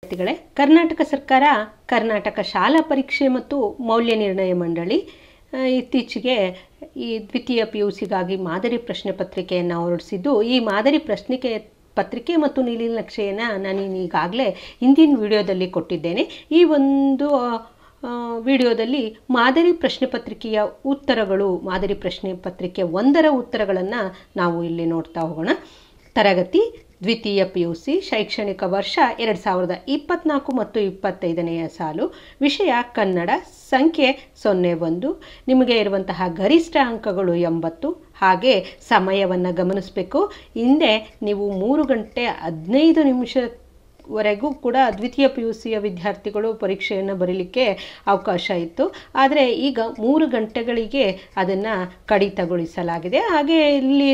ವಿದ್ಯಾರ್ಥಿಗಳೇ, ಕರ್ನಾಟಕ ಸರ್ಕಾರ ಕರ್ನಾಟಕ ಶಾಲಾ ಪರೀಕ್ಷೆ ಮತ್ತು ಮೌಲ್ಯ ನಿರ್ಣಯ ಮಂಡಳಿ ಇತ್ತೀಚೆಗೆ ಈ ದ್ವಿತೀಯ PUCಗಾಗಿ ಮಾದರಿ ಪ್ರಶ್ನೆ ಪತ್ರಿಕೆಯನ್ನು ಹೊರಡಿಸಿದ್ದು, ಈ ಮಾದರಿ ಪತ್ರಿಕೆ ಮತ್ತು ನೀಲನಕ್ಷೆಯನ್ನು ನಾನು ಈಗಾಗಲೇ ಹಿಂದಿನ ವಿಡಿಯೋದಲ್ಲಿ ಕೊಟ್ಟಿದ್ದೇನೆ. ಈ ಒಂದು ವಿಡಿಯೋದಲ್ಲಿ ಮಾದರಿ ಪ್ರಶ್ನೆ ಪತ್ರಿಕೆಯ ಉತ್ತರಗಳು, ಮಾದರಿ ಪ್ರಶ್ನೆ ಪತ್ರಿಕೆ 1ರ ಉತ್ತರಗಳನ್ನು ನಾವು ಇಲ್ಲಿ ನೋಡ್ತಾ ಹೋಗೋಣ. ತರಗತಿ ದ್ವಿತೀಯ PUC ಶೈಕ್ಷಣಿಕ ವರ್ಷ 2024 ಮತ್ತು 25ನೆಯ ಸಾಲು. ವಿಷಯ ಕನ್ನಡ. ಸಂಖ್ಯೆ 01. ನಿಮಗೆ ಇರುವಂತಹ ಗರಿಷ್ಠ ಅಂಕಗಳು 80. ಹಾಗೆ ಸಮಯವನ್ನು ಗಮನಿಸಬೇಕು. ಹಿಂದೆ ನೀವು 3 ಗಂಟೆ 15 ನಿಮಿಷವರೆಗೂ ಕೂಡ ದ್ವಿತೀಯ PUCಯ ವಿದ್ಯಾರ್ಥಿಗಳು ಪರೀಕ್ಷೆಯನ್ನು ಬರೀಲಿಕ್ಕೆ ಅವಕಾಶ ಇತ್ತು. ಆದರೆ ಈಗ 3 ಗಂಟೆಗಳಿಗೆ ಅದನ್ನು ಕಡಿತಗೊಳಿಸಲಾಗಿದೆ. ಹಾಗೆ ಇಲ್ಲಿ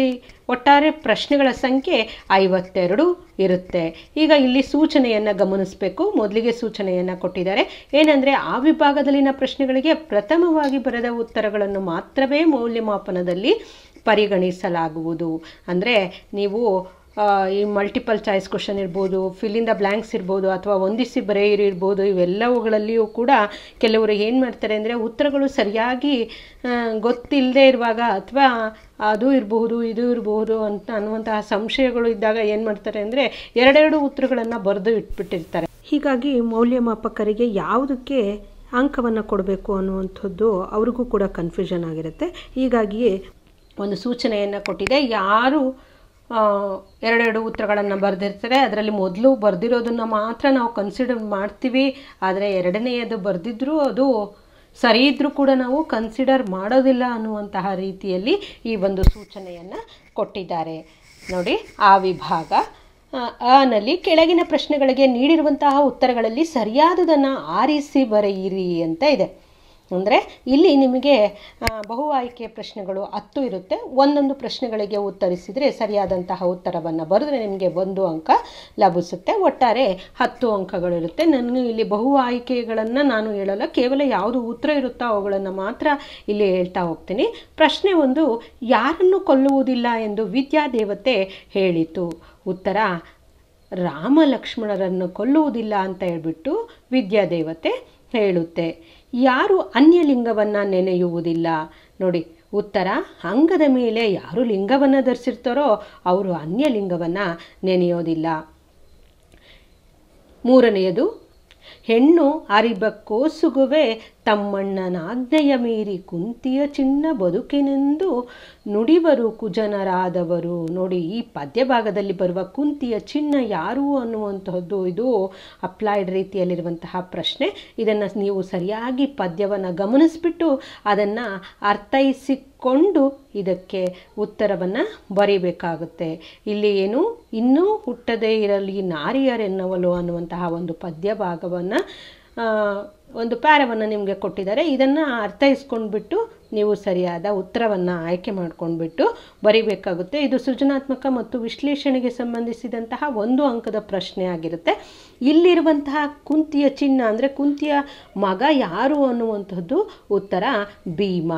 ಒಟ್ಟಾರೆ ಪ್ರಶ್ನೆಗಳ ಸಂಖ್ಯೆ 52 ಇರುತ್ತೆ. ಈಗ ಇಲ್ಲಿ ಸೂಚನೆಯನ್ನು ಗಮನಿಸಬೇಕು. ಮೊದಲಿಗೆ ಸೂಚನೆಯನ್ನು ಕೊಟ್ಟಿದ್ದಾರೆ. ಏನಂದರೆ, ಆ ವಿಭಾಗದಲ್ಲಿನ ಪ್ರಶ್ನೆಗಳಿಗೆ ಪ್ರಥಮವಾಗಿ ಬರೆದ ಉತ್ತರಗಳನ್ನು ಮಾತ್ರವೇ ಮೌಲ್ಯಮಾಪನದಲ್ಲಿ ಪರಿಗಣಿಸಲಾಗುವುದು. ಅಂದರೆ ನೀವು ಈ ಮಲ್ಟಿಪಲ್ ಚಾಯ್ಸ್ ಕ್ವಶನ್ ಇರ್ಬೋದು, ಫಿಲ್ ಇನ್ ದ ಬ್ಲ್ಯಾಂಕ್ಸ್ ಇರ್ಬೋದು, ಅಥವಾ ಹೊಂದಿಸಿ ಬರೆಯಿರಿ ಇರ್ಬೋದು, ಇವೆಲ್ಲವುಗಳಲ್ಲಿಯೂ ಕೂಡ ಕೆಲವರು ಏನು ಮಾಡ್ತಾರೆ ಅಂದರೆ, ಉತ್ತರಗಳು ಸರಿಯಾಗಿ ಗೊತ್ತಿಲ್ಲದೆ ಇರುವಾಗ ಅಥವಾ ಅದು ಇರಬಹುದು ಇದು ಇರಬಹುದು ಅನ್ನುವಂತಹ ಸಂಶಯಗಳು ಇದ್ದಾಗ ಏನು ಮಾಡ್ತಾರೆ ಅಂದರೆ, ಎರಡೆರಡು ಉತ್ತರಗಳನ್ನು ಬರೆದು ಇಟ್ಬಿಟ್ಟಿರ್ತಾರೆ. ಹೀಗಾಗಿ ಮೌಲ್ಯಮಾಪಕರಿಗೆ ಯಾವುದಕ್ಕೆ ಅಂಕವನ್ನು ಕೊಡಬೇಕು ಅನ್ನುವಂಥದ್ದು ಅವ್ರಿಗೂ ಕೂಡ ಕನ್ಫ್ಯೂಷನ್ ಆಗಿರುತ್ತೆ. ಹೀಗಾಗಿಯೇ ಒಂದು ಸೂಚನೆಯನ್ನು ಕೊಟ್ಟಿದೆ. ಯಾರು ಎರಡೆರಡು ಉತ್ತರಗಳನ್ನು ಬರೆದಿರ್ತಾರೆ, ಅದರಲ್ಲಿ ಮೊದಲು ಬರೆದಿರೋದನ್ನು ಮಾತ್ರ ನಾವು ಕನ್ಸಿಡರ್ ಮಾಡ್ತೀವಿ. ಆದರೆ ಎರಡನೆಯದು ಬರೆದಿದ್ರೂ ಅದು ಸರಿ ಇದ್ದರೂ ಕೂಡ ನಾವು ಕನ್ಸಿಡರ್ ಮಾಡೋದಿಲ್ಲ ಅನ್ನುವಂತಹ ರೀತಿಯಲ್ಲಿ ಈ ಒಂದು ಸೂಚನೆಯನ್ನು ಕೊಟ್ಟಿದ್ದಾರೆ. ನೋಡಿ, ಆ ವಿಭಾಗ ನಲ್ಲಿ ಕೆಳಗಿನ ಪ್ರಶ್ನೆಗಳಿಗೆ ನೀಡಿರುವಂತಹ ಉತ್ತರಗಳಲ್ಲಿ ಸರಿಯಾದದನ್ನು ಆರಿಸಿ ಬರೆಯಿರಿ ಅಂತ ಇದೆ. ಅಂದರೆ ಇಲ್ಲಿ ನಿಮಗೆ ಬಹು ಆಯ್ಕೆ ಪ್ರಶ್ನೆಗಳು 10 ಇರುತ್ತೆ. ಒಂದೊಂದು ಪ್ರಶ್ನೆಗಳಿಗೆ ಉತ್ತರಿಸಿದರೆ ಸರಿಯಾದಂತಹ ಉತ್ತರವನ್ನು ಬರೆದ್ರೆ ನಿಮಗೆ 1 ಅಂಕ ಲಭಿಸುತ್ತೆ. ಒಟ್ಟಾರೆ 10 ಅಂಕಗಳಿರುತ್ತೆ. ನಾನು ಇಲ್ಲಿ ಬಹು ಆಯ್ಕೆಗಳನ್ನು ನಾನು ಹೇಳಲ್ಲ, ಕೇವಲ ಯಾವುದು ಉತ್ತರ ಇರುತ್ತೋ ಅವುಗಳನ್ನು ಮಾತ್ರ ಇಲ್ಲಿ ಹೇಳ್ತಾ ಹೋಗ್ತೀನಿ. ಪ್ರಶ್ನೆ 1, ಯಾರನ್ನು ಕೊಲ್ಲುವುದಿಲ್ಲ ಎಂದು ವಿದ್ಯಾದೇವತೆ ಹೇಳಿತು? ಉತ್ತರ, ರಾಮ ಲಕ್ಷ್ಮಣರನ್ನು ಕೊಲ್ಲುವುದಿಲ್ಲ ಅಂತ ಹೇಳ್ಬಿಟ್ಟು ವಿದ್ಯಾದೇವತೆ ಹೇಳುತ್ತೆ. ಯಾರು ಅನ್ಯಲಿಂಗವನ್ನು ನೆನೆಯುವುದಿಲ್ಲ? ನೋಡಿ, ಉತ್ತರ, ಅಂಗದ ಮೇಲೆ ಯಾರು ಲಿಂಗವನ್ನು ಧರಿಸಿರ್ತಾರೋ ಅವರು ಅನ್ಯಲಿಂಗವನ್ನು ನೆನೆಯೋದಿಲ್ಲ. 3ನೇಯದು, ಹೆಣ್ಣು ಅರಿಬಕ್ಕೋ ಸುಗುವೆ ತಮ್ಮಣ್ಣನಾಜ್ಞೆಯ ಮೀರಿ ಕುಂತಿಯ ಚಿನ್ನ ಬದುಕಿನೆಂದು ನುಡಿವರು ಕುಜನರಾದವರು. ನೋಡಿ, ಈ ಪದ್ಯ ಭಾಗದಲ್ಲಿ ಬರುವ ಕುಂತಿಯ ಚಿನ್ನ ಯಾರು ಅನ್ನುವಂತಹದ್ದು ಇದು ಅಪ್ಲೈಡ್ ರೀತಿಯಲ್ಲಿರುವಂತಹ ಪ್ರಶ್ನೆ. ಇದನ್ನು ನೀವು ಸರಿಯಾಗಿ ಪದ್ಯವನ್ನು ಗಮನಿಸಿಬಿಟ್ಟು ಅದನ್ನು ಅರ್ಥೈಸಿಕೊಂಡು ಇದಕ್ಕೆ ಉತ್ತರವನ್ನು ಬರೀಬೇಕಾಗುತ್ತೆ. ಇಲ್ಲಿ ಏನು, ಇನ್ನೂ ಹುಟ್ಟದೇ ಇರಲಿ ನಾರಿಯರೆನ್ನವಲು ಅನ್ನುವಂತಹ ಒಂದು ಪದ್ಯ ಭಾಗವನ್ನು ಒಂದು ಪ್ಯಾರವನ್ನು ನಿಮಗೆ ಕೊಟ್ಟಿದ್ದಾರೆ. ಇದನ್ನು ಅರ್ಥೈಸ್ಕೊಂಡ್ಬಿಟ್ಟು ನೀವು ಸರಿಯಾದ ಉತ್ತರವನ್ನು ಆಯ್ಕೆ ಮಾಡ್ಕೊಂಡ್ಬಿಟ್ಟು ಬರೀಬೇಕಾಗುತ್ತೆ. ಇದು ಸೃಜನಾತ್ಮಕ ಮತ್ತು ವಿಶ್ಲೇಷಣೆಗೆ ಸಂಬಂಧಿಸಿದಂತಹ 1 ಅಂಕದ ಪ್ರಶ್ನೆ ಆಗಿರುತ್ತೆ. ಇಲ್ಲಿರುವಂತಹ ಕುಂತಿಯ ಚಿನ್ನ ಅಂದರೆ ಕುಂತಿಯ ಮಗ ಯಾರು ಅನ್ನುವಂಥದ್ದು ಉತ್ತರ ಭೀಮ.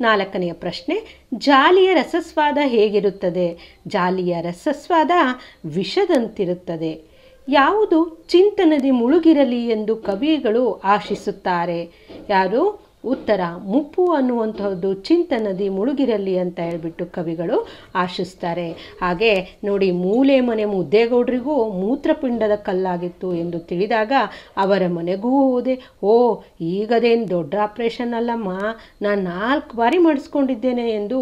4ನೆಯ ಪ್ರಶ್ನೆ, ಜಾಲಿಯ ರಸಸ್ವಾದ ಹೇಗಿರುತ್ತದೆ? ಜಾಲಿಯ ರಸಸ್ವಾದ ವಿಷದಂತಿರುತ್ತದೆ. ಯಾವುದು ಚಿಂತನದಿ ಮುಳುಗಿರಲಿ ಎಂದು ಕವಿಗಳು ಆಶಿಸುತ್ತಾರೆ? ಯಾರು? ಉತ್ತರ, ಮುಪ್ಪು ಅನ್ನುವಂಥದ್ದು ಚಿಂತನದಿ ಮುಳುಗಿರಲಿ ಅಂತ ಹೇಳ್ಬಿಟ್ಟು ಕವಿಗಳು ಆಶಿಸ್ತಾರೆ. ಹಾಗೆ ನೋಡಿ, ಮೂಲೆ ಮನೆ ಮುದ್ದೇಗೌಡರಿಗೂ ಮೂತ್ರಪಿಂಡದ ಕಲ್ಲಾಗಿತ್ತು ಎಂದು ತಿಳಿದಾಗ ಅವರ ಮನೆಗೂ ಹೋದೆ. ಓ, ಈಗದೇನು ದೊಡ್ಡ ಆಪ್ರೇಷನ್ ಅಲ್ಲಮ್ಮ, ನಾನು 4 ಬಾರಿ ಮಾಡಿಸ್ಕೊಂಡಿದ್ದೇನೆ ಎಂದು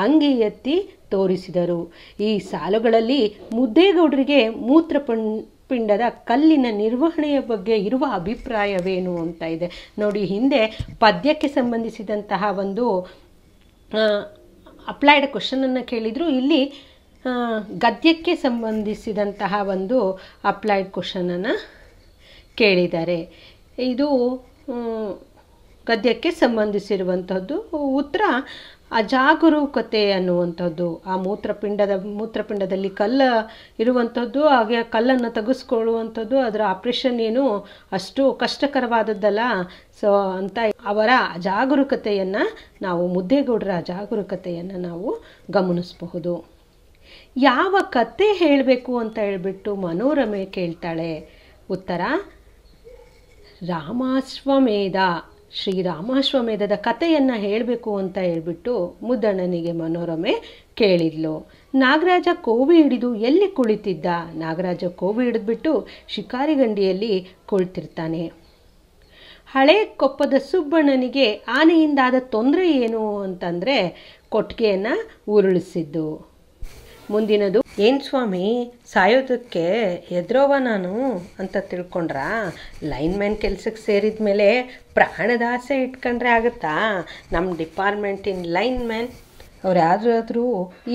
ಅಂಗಿ ಎತ್ತಿ ತೋರಿಸಿದರು. ಈ ಸಾಲುಗಳಲ್ಲಿ ಮುದ್ದೇಗೌಡರಿಗೆ ಮೂತ್ರಪಿಂಡದ ಕಲ್ಲಿನ ನಿರ್ವಹಣೆಯ ಬಗ್ಗೆ ಇರುವ ಅಭಿಪ್ರಾಯವೇನು ಅಂತ ಇದೆ. ನೋಡಿ, ಹಿಂದೆ ಪದ್ಯಕ್ಕೆ ಸಂಬಂಧಿಸಿದಂತಹ ಒಂದು ಅಪ್ಲೈಡ್ ಕ್ವಶನನ್ನು ಕೇಳಿದರು. ಇಲ್ಲಿ ಗದ್ಯಕ್ಕೆ ಸಂಬಂಧಿಸಿದಂತಹ ಒಂದು ಅಪ್ಲೈಡ್ ಕ್ವಶನನ್ನು ಕೇಳಿದ್ದಾರೆ. ಇದು ಗದ್ಯಕ್ಕೆ ಸಂಬಂಧಿಸಿರುವಂಥದ್ದು. ಉತ್ತರ ಅಜಾಗರೂಕತೆ ಅನ್ನುವಂಥದ್ದು. ಆ ಮೂತ್ರಪಿಂಡದಲ್ಲಿ ಕಲ್ಲು ಇರುವಂಥದ್ದು, ಹಾಗೆ ಕಲ್ಲನ್ನು ತೆಗೆಸ್ಕೊಳ್ಳುವಂಥದ್ದು, ಅದರ ಆಪ್ರೇಷನ್ ಏನು ಅಷ್ಟು ಕಷ್ಟಕರವಾದದ್ದಲ್ಲ. ಸೊ ಅಂತ ಅವರ ಅಜಾಗರೂಕತೆಯನ್ನು ನಾವು, ಮುದ್ದೇಗೌಡರ ಅಜಾಗರೂಕತೆಯನ್ನು ನಾವು ಗಮನಿಸಬಹುದು. ಯಾವ ಕತೆ ಹೇಳಬೇಕು ಅಂತ ಹೇಳ್ಬಿಟ್ಟು ಮನೋರಮೆ ಕೇಳ್ತಾಳೆ? ಉತ್ತರ ರಾಮಾಶ್ವಮೇಧ. ಶ್ರೀರಾಮಾಶ್ವಮೇಧದ ಕಥೆಯನ್ನು ಹೇಳಬೇಕು ಅಂತ ಹೇಳ್ಬಿಟ್ಟು ಮುದ್ದಣ್ಣನಿಗೆ ಮನೋರಮೆ ಕೇಳಿದ್ಲು. ನಾಗರಾಜ ಕೋವಿ ಹಿಡಿದು ಎಲ್ಲಿ ಕುಳಿತಿದ್ದ? ನಾಗರಾಜ ಕೋವಿ ಹಿಡಿದ್ಬಿಟ್ಟು ಶಿಕಾರಿಗಂಡಿಯಲ್ಲಿ ಕುಳಿತಿರ್ತಾನೆ. ಹಳೆ ಕೊಪ್ಪದ ಸುಬ್ಬಣ್ಣನಿಗೆ ಆನೆಯಿಂದಾದ ತೊಂದರೆ ಏನು ಅಂತಂದರೆ ಕೊಟ್ಟಿಗೆಯನ್ನು ಉರುಳಿಸಿದ್ದು. ಮುಂದಿನದು, ಏನು ಸ್ವಾಮಿ ಸಾಯೋದಕ್ಕೆ ಎದ್ರೋವ ನಾನು ಅಂತ ತಿಳ್ಕೊಂಡ್ರಾ? ಲೈನ್ಮ್ಯಾನ್ ಕೆಲಸಕ್ಕೆ ಸೇರಿದ ಮೇಲೆ ಪ್ರಾಣದ ಆಸೆ ಇಟ್ಕೊಂಡ್ರೆ ಆಗುತ್ತಾ? ನಮ್ಮ ಡಿಪಾರ್ಟ್ಮೆಂಟಿನ ಲೈನ್ಮ್ಯಾನ್ ಅವ್ರು ಯಾರಾದರೂ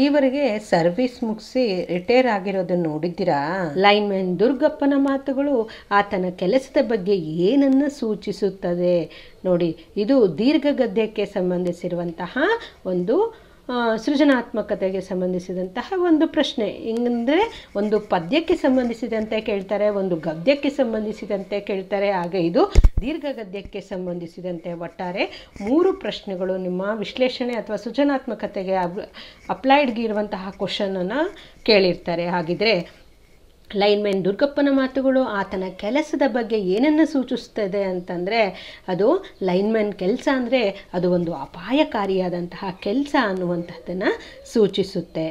ಈವರೆಗೆ ಸರ್ವಿಸ್ ಮುಗಿಸಿ ರಿಟೈರ್ ಆಗಿರೋದನ್ನು ನೋಡಿದ್ದೀರಾ? ಲೈನ್ಮ್ಯಾನ್ ದುರ್ಗಪ್ಪನ ಮಾತುಗಳು ಆತನ ಕೆಲಸದ ಬಗ್ಗೆ ಏನನ್ನು ಸೂಚಿಸುತ್ತದೆ ನೋಡಿ. ಇದು ದೀರ್ಘಗದ್ಯಕ್ಕೆ ಸಂಬಂಧಿಸಿರುವಂತಹ ಒಂದು ಸೃಜನಾತ್ಮಕತೆಗೆ ಸಂಬಂಧಿಸಿದಂತಹ ಒಂದು ಪ್ರಶ್ನೆ. ಹಿಂಗಂದರೆ ಒಂದು ಪದ್ಯಕ್ಕೆ ಸಂಬಂಧಿಸಿದಂತೆ ಕೇಳ್ತಾರೆ, ಒಂದು ಗದ್ಯಕ್ಕೆ ಸಂಬಂಧಿಸಿದಂತೆ ಕೇಳ್ತಾರೆ. ಹಾಗೆ ಇದು ದೀರ್ಘಗದ್ಯಕ್ಕೆ ಸಂಬಂಧಿಸಿದಂತೆ ಒಟ್ಟಾರೆ 3 ಪ್ರಶ್ನೆಗಳು ನಿಮ್ಮ ವಿಶ್ಲೇಷಣೆ ಅಥವಾ ಸೃಜನಾತ್ಮಕತೆಗೆ ಅಪ್ಲೈಡ್ಗೆ ಇರುವಂತಹ ಕ್ವಶನನ್ನು ಕೇಳಿರ್ತಾರೆ. ಹಾಗಿದ್ರೆ ಲೈನ್ಮ್ಯಾನ್ ದುರ್ಗಪ್ಪನ ಮಾತುಗಳು ಆತನ ಕೆಲಸದ ಬಗ್ಗೆ ಏನನ್ನು ಸೂಚಿಸ್ತದೆ ಅಂತಂದರೆ ಅದು ಲೈನ್ಮ್ಯಾನ್ ಕೆಲಸ ಅಂದರೆ ಅದು ಒಂದು ಅಪಾಯಕಾರಿಯಾದಂತಹ ಕೆಲಸ ಅನ್ನುವಂಥದ್ದನ್ನು ಸೂಚಿಸುತ್ತೆ.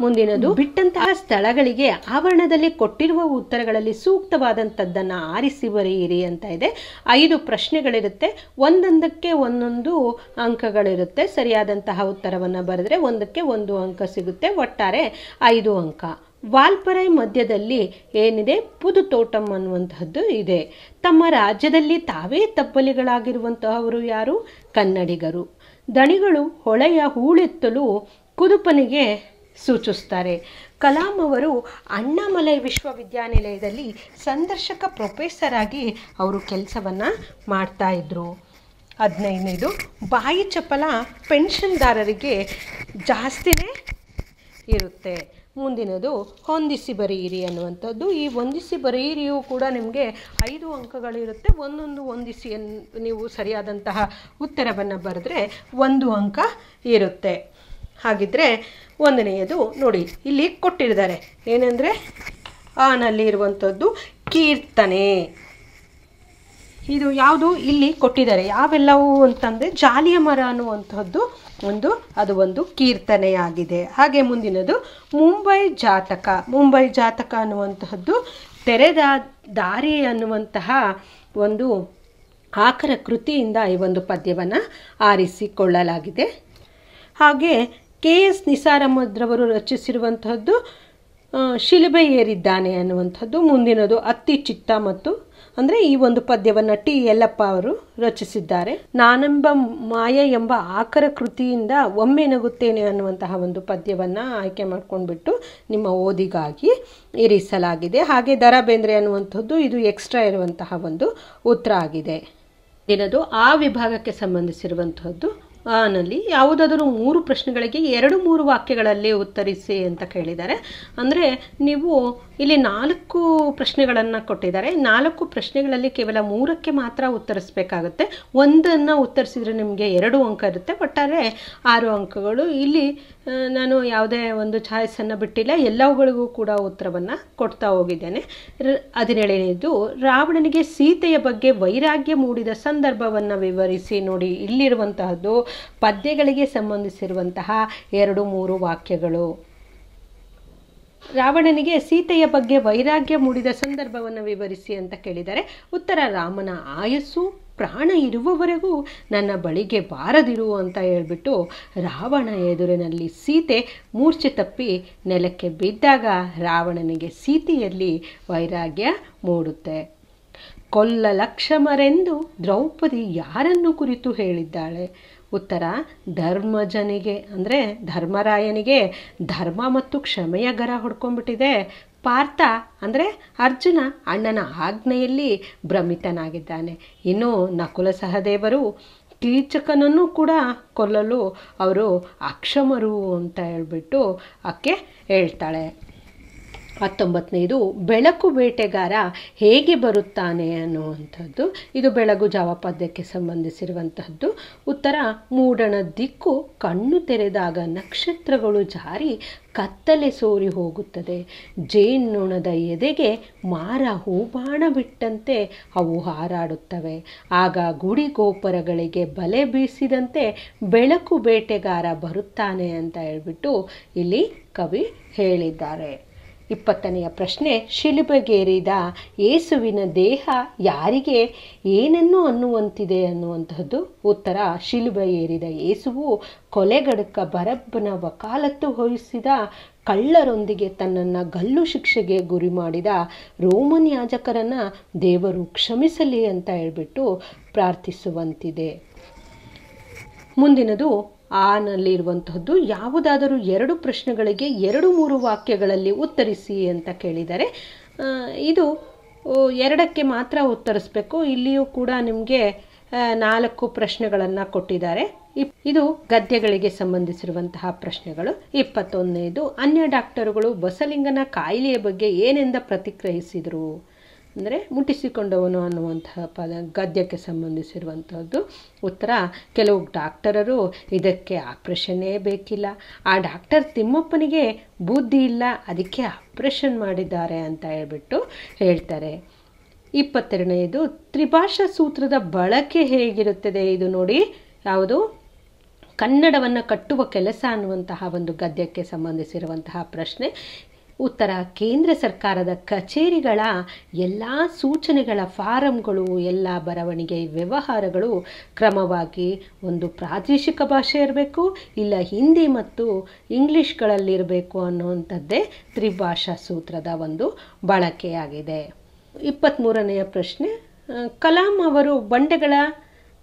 ಮುಂದಿನದು, ಬಿಟ್ಟಂತಹ ಸ್ಥಳಗಳಿಗೆ ಆವರಣದಲ್ಲಿ ಕೊಟ್ಟಿರುವ ಉತ್ತರಗಳಲ್ಲಿ ಸೂಕ್ತವಾದಂಥದ್ದನ್ನು ಆರಿಸಿ ಬರೆಯಿರಿ ಅಂತ ಇದೆ. 5 ಪ್ರಶ್ನೆಗಳಿರುತ್ತೆ, ಒಂದೊಂದಕ್ಕೆ ಒಂದೊಂದು ಅಂಕಗಳಿರುತ್ತೆ. ಸರಿಯಾದಂತಹ ಉತ್ತರವನ್ನು ಬರೆದರೆ ಒಂದಕ್ಕೆ 1 ಅಂಕ ಸಿಗುತ್ತೆ. ಒಟ್ಟಾರೆ 5 ಅಂಕ. ವಾಲ್ಪರೈ ಮಧ್ಯದಲ್ಲಿ ಏನಿದೆ? ಪುದುತೋಟಂ ಅನ್ನುವಂತಹದ್ದು ಇದೆ. ತಮ್ಮ ರಾಜ್ಯದಲ್ಲಿ ತಾವೇ ತಬ್ಬಲಿಗಳಾಗಿರುವಂತಹವರು ಯಾರು? ಕನ್ನಡಿಗರು. ದಣಿಗಳು ಹೊಳೆಯ ಹೂಳೆತ್ತಲು ಕುದುಪನಿಗೆ ಸೂಚಿಸ್ತಾರೆ. ಕಲಾಂ ಅವರು ಅಣ್ಣಾಮಲೈ ವಿಶ್ವವಿದ್ಯಾನಿಲಯದಲ್ಲಿ ಸಂದರ್ಶಕ ಪ್ರೊಫೆಸರ್ ಆಗಿ ಅವರು ಕೆಲಸವನ್ನು ಮಾಡ್ತಾಯಿದ್ರು. 15ನೇದು, ಬಾಯಿ ಚಪಲ ಪೆನ್ಷನ್ದಾರರಿಗೆ ಜಾಸ್ತಿನೇ ಇರುತ್ತೆ. ಮುಂದಿನದು, ಹೊಂದಿಸಿ ಬರೆಯಿರಿ ಅನ್ನುವಂಥದ್ದು. ಈ ಹೊಂದಿಸಿ ಬರೆಯಿರಿಯೂ ಕೂಡ ನಿಮಗೆ 5 ಅಂಕಗಳಿರುತ್ತೆ. ಒಂದೊಂದು ಹೊಂದಿಸಿ ನೀವು ಸರಿಯಾದಂತಹ ಉತ್ತರವನ್ನು ಬರೆದ್ರೆ 1 ಅಂಕ ಇರುತ್ತೆ. ಹಾಗಿದ್ರೆ 1ನೇದು ನೋಡಿ, ಇಲ್ಲಿ ಕೊಟ್ಟಿದ್ದಾರೆ ಏನಂದರೆ ಆನಲ್ಲಿ ಇರುವಂಥದ್ದು ಕೀರ್ತನೆ. ಇದು ಯಾವುದು ಇಲ್ಲಿ ಕೊಟ್ಟಿದ್ದಾರೆ ಯಾವೆಲ್ಲವೂ ಅಂತಂದರೆ ಜಾಲಿಯ ಮರ ಅನ್ನುವಂಥದ್ದು ಅದು ಒಂದು ಕೀರ್ತನೆಯಾಗಿದೆ. ಹಾಗೆ ಮುಂದಿನದು ಮುಂಬೈ ಜಾತಕ. ಮುಂಬೈ ಜಾತಕ ಅನ್ನುವಂತಹದ್ದು ತೆರೆದ ದಾರಿ ಅನ್ನುವಂತಹ ಒಂದು ಆಕರ ಕೃತಿಯಿಂದ ಈ ಒಂದು ಪದ್ಯವನ್ನು ಆರಿಸಿಕೊಳ್ಳಲಾಗಿದೆ. ಹಾಗೆ KS ನಿಸಾರ್ ಅಹಮದ್ ರವರು ರಚಿಸಿರುವಂತಹದ್ದು ಶಿಲುಬೆ ಏರಿದ್ದಾನೆ ಅನ್ನುವಂಥದ್ದು. ಮುಂದಿನದು ಅತ್ತಿ ಚಿತ್ತ ಮತ್ತು ಅಂದರೆ ಈ ಒಂದು ಪದ್ಯವನ್ನು T ಯಲ್ಲಪ್ಪ ಅವರು ರಚಿಸಿದ್ದಾರೆ. ನಾನೆಂಬ ಮಾಯೆ ಎಂಬ ಆಕರ ಕೃತಿಯಿಂದ ಒಮ್ಮೆ ನಗುತ್ತೇನೆ ಅನ್ನುವಂತಹ ಒಂದು ಪದ್ಯವನ್ನು ಆಯ್ಕೆ ಮಾಡ್ಕೊಂಡ್ಬಿಟ್ಟು ನಿಮ್ಮ ಓದಿಗಾಗಿ ಇರಿಸಲಾಗಿದೆ. ಹಾಗೆ ದ ರಾ ಬೇಂದ್ರೆ ಅನ್ನುವಂಥದ್ದು ಇದು ಎಕ್ಸ್ಟ್ರಾ ಇರುವಂತಹ ಒಂದು ಉತ್ತರ ಆಗಿದೆ. ಏನದು ಆ ವಿಭಾಗಕ್ಕೆ ಸಂಬಂಧಿಸಿರುವಂತಹದ್ದು ನಲ್ಲಿ ಯಾವುದಾದರೂ 3 ಪ್ರಶ್ನೆಗಳಿಗೆ 2-3 ವಾಕ್ಯಗಳಲ್ಲಿ ಉತ್ತರಿಸಿ ಅಂತ ಕೇಳಿದ್ದಾರೆ. ಅಂದರೆ ನೀವು ಇಲ್ಲಿ 4 ಪ್ರಶ್ನೆಗಳನ್ನು ಕೊಟ್ಟಿದ್ದಾರೆ. 4 ಪ್ರಶ್ನೆಗಳಲ್ಲಿ ಕೇವಲ 3ಕ್ಕೆ ಮಾತ್ರ ಉತ್ತರಿಸಬೇಕಾಗುತ್ತೆ. ಒಂದನ್ನು ಉತ್ತರಿಸಿದರೆ ನಿಮಗೆ 2 ಅಂಕ ಇರುತ್ತೆ. ಒಟ್ಟಾರೆ 6 ಅಂಕಗಳು. ಇಲ್ಲಿ ನಾನು ಯಾವುದೇ ಒಂದು ಚಾಯ್ಸನ್ನು ಬಿಟ್ಟಿಲ್ಲ, ಎಲ್ಲವುಗಳಿಗೂ ಕೂಡ ಉತ್ತರವನ್ನು ಕೊಡ್ತಾ ಹೋಗಿದ್ದೇನೆ. 17ನೇದು ರಾವಣನಿಗೆ ಸೀತೆಯ ಬಗ್ಗೆ ವೈರಾಗ್ಯ ಮೂಡಿದ ಸಂದರ್ಭವನ್ನು ವಿವರಿಸಿ. ನೋಡಿ, ಇಲ್ಲಿರುವಂತಹದ್ದು ಪದ್ಯಗಳಿಗೆ ಸಂಬಂಧಿಸಿರುವಂತಹ 2-3 ವಾಕ್ಯಗಳು. ರಾವಣನಿಗೆ ಸೀತೆಯ ಬಗ್ಗೆ ವೈರಾಗ್ಯ ಮೂಡಿದ ಸಂದರ್ಭವನ್ನು ವಿವರಿಸಿ ಅಂತ ಕೇಳಿದರೆ ಉತ್ತರ ರಾಮನ ಆಯಸ್ಸು ಪ್ರಾಣ ಇರುವವರೆಗೂ ನನ್ನ ಬಳಿಗೆ ಬಾರದಿರು ಅಂತ ಹೇಳ್ಬಿಟ್ಟು ರಾವಣ ಎದುರಿನಲ್ಲಿ ಸೀತೆ ಮೂರ್ಛೆ ತಪ್ಪಿ ನೆಲಕ್ಕೆ ಬಿದ್ದಾಗ ರಾವಣನಿಗೆ ಸೀತೆಯಲ್ಲಿ ವೈರಾಗ್ಯ ಮೂಡುತ್ತೆ. ಕೊಲ್ಲ ಲಕ್ಷಮರೆಂದು ದ್ರೌಪದಿ ಯಾರನ್ನು ಕುರಿತು ಹೇಳಿದ್ದಾಳೆ? ಉತ್ತರ ಧರ್ಮಜನಿಗೆ ಅಂದರೆ ಧರ್ಮರಾಯನಿಗೆ ಧರ್ಮ ಮತ್ತು ಕ್ಷಮೆಯ ಗರ ಹೊಡ್ಕೊಂಡ್ಬಿಟ್ಟಿದೆ. ಪಾರ್ಥ ಅಂದರೆ ಅರ್ಜುನ ಅಣ್ಣನ ಆಜ್ಞೆಯಲ್ಲಿ ಭ್ರಮಿತನಾಗಿದ್ದಾನೆ. ಇನ್ನು ನಕುಲ ಸಹದೇವರು ಕೀಚಕನನ್ನು ಕೂಡ ಕೊಲ್ಲಲು ಅವರು ಅಕ್ಷಮರು ಅಂತ ಹೇಳ್ಬಿಟ್ಟು ಆಕೆ ಹೇಳ್ತಾಳೆ. 19ನೇದು ಬೆಳಕು ಬೇಟೆಗಾರ ಹೇಗೆ ಬರುತ್ತಾನೆ ಅನ್ನುವಂಥದ್ದು. ಇದು ಬೆಳಗು ಜಾವ ಪದ್ಯಕ್ಕೆ ಸಂಬಂಧಿಸಿರುವಂತಹದ್ದು. ಉತ್ತರ ಮೂಡಣ ದಿಕ್ಕು ಕಣ್ಣು ತೆರೆದಾಗ ನಕ್ಷತ್ರಗಳು ಜಾರಿ ಕತ್ತಲೆ ಸೋರಿ ಹೋಗುತ್ತದೆ. ಜೇನ್ನೊಣದ ಎದೆಗೆ ಮಾರ ಹೂಬಾಣ ಬಿಟ್ಟಂತೆ ಅವು ಹಾರಾಡುತ್ತವೆ. ಆಗ ಗುಡಿ ಗೋಪುರಗಳಿಗೆ ಬಲೆ ಬೀಸಿದಂತೆ ಬೆಳಕು ಬೇಟೆಗಾರ ಬರುತ್ತಾನೆ ಅಂತ ಹೇಳ್ಬಿಟ್ಟು ಇಲ್ಲಿ ಕವಿ ಹೇಳಿದ್ದಾರೆ. 20ನೆಯ ಪ್ರಶ್ನೆ, ಶಿಲುಬೆಗೇರಿದ ಯೇಸುವಿನ ದೇಹ ಯಾರಿಗೆ ಏನನ್ನು ಅನ್ನುವಂತಿದೆ ಅನ್ನುವಂಥದ್ದು. ಉತ್ತರ, ಶಿಲುಬೆ ಏರಿದ ಯೇಸುವು ಕೊಲೆಗಡುಕ ಬರಬ್ಬನ ವಕಾಲತ್ತು ವಹಿಸಿದ ಕಳ್ಳರೊಂದಿಗೆ ತನ್ನನ್ನು ಗಲ್ಲು ಶಿಕ್ಷೆಗೆ ಗುರಿ ಮಾಡಿದ ರೋಮನ್ ಯಾಜಕರನ್ನು ದೇವರು ಕ್ಷಮಿಸಲಿ ಅಂತ ಹೇಳ್ಬಿಟ್ಟು ಪ್ರಾರ್ಥಿಸುವಂತಿದೆ. ಮುಂದಿನದು ನಲ್ಲಿರುವಂತಹದ್ದು, ಯಾವುದಾದರೂ 2 ಪ್ರಶ್ನೆಗಳಿಗೆ 2-3 ವಾಕ್ಯಗಳಲ್ಲಿ ಉತ್ತರಿಸಿ ಅಂತ ಕೇಳಿದ್ದಾರೆ. ಇದು 2ಕ್ಕೆ ಮಾತ್ರ ಉತ್ತರಿಸಬೇಕು. ಇಲ್ಲಿಯೂ ಕೂಡ ನಿಮಗೆ 4 ಪ್ರಶ್ನೆಗಳನ್ನು ಕೊಟ್ಟಿದ್ದಾರೆ. ಇದು ಗದ್ಯಗಳಿಗೆ ಸಂಬಂಧಿಸಿರುವಂತಹ ಪ್ರಶ್ನೆಗಳು. 21ನೇದು, ಅನ್ಯ ಡಾಕ್ಟರುಗಳು ಬಸಲಿಂಗನ ಕಾಯಿಲೆಯ ಬಗ್ಗೆ ಏನೆಂದ ಪ್ರತಿಕ್ರಿಯಿಸಿದರು ಅಂದರೆ ಮುಟ್ಟಿಸಿಕೊಂಡವನು ಅನ್ನುವಂತಹ ಗದ್ಯಕ್ಕೆ ಸಂಬಂಧಿಸಿರುವಂಥದ್ದು. ಉತ್ತರ, ಕೆಲವು ಡಾಕ್ಟರರು ಇದಕ್ಕೆ ಆಪ್ರೇಷನ್ನೇ ಬೇಕಿಲ್ಲ, ಆ ಡಾಕ್ಟರ್ ತಿಮ್ಮಪ್ಪನಿಗೆ ಬುದ್ಧಿ ಇಲ್ಲ, ಅದಕ್ಕೆ ಆಪ್ರೇಷನ್ ಮಾಡಿದ್ದಾರೆ ಅಂತ ಹೇಳ್ಬಿಟ್ಟು ಹೇಳ್ತಾರೆ. 22ನೇದು, ತ್ರಿಭಾಷಾ ಸೂತ್ರದ ಬಳಕೆ ಹೇಗಿರುತ್ತದೆ. ಇದು ನೋಡಿ, ಯಾವುದು ಕನ್ನಡವನ್ನು ಕಟ್ಟುವ ಕೆಲಸ ಅನ್ನುವಂತಹ ಒಂದು ಗದ್ಯಕ್ಕೆ ಸಂಬಂಧಿಸಿರುವಂತಹ ಪ್ರಶ್ನೆ. ಉತ್ತರ, ಕೇಂದ್ರ ಸರ್ಕಾರದ ಕಚೇರಿಗಳ ಎಲ್ಲ ಸೂಚನೆಗಳ ಫಾರಂಗಳು, ಎಲ್ಲ ಬರವಣಿಗೆ ವ್ಯವಹಾರಗಳು ಕ್ರಮವಾಗಿ ಒಂದು ಪ್ರಾದೇಶಿಕ ಭಾಷೆ ಇರಬೇಕು, ಇಲ್ಲ ಹಿಂದಿ ಮತ್ತು ಇಂಗ್ಲಿಷ್ಗಳಲ್ಲಿರಬೇಕು ಅನ್ನುವಂಥದ್ದೇ ತ್ರಿಭಾಷಾ ಸೂತ್ರದ ಒಂದು ಬಳಕೆಯಾಗಿದೆ. 23ನೆಯ ಪ್ರಶ್ನೆ, ಕಲಾಂ ಅವರು ಬಂಡೆಗಳ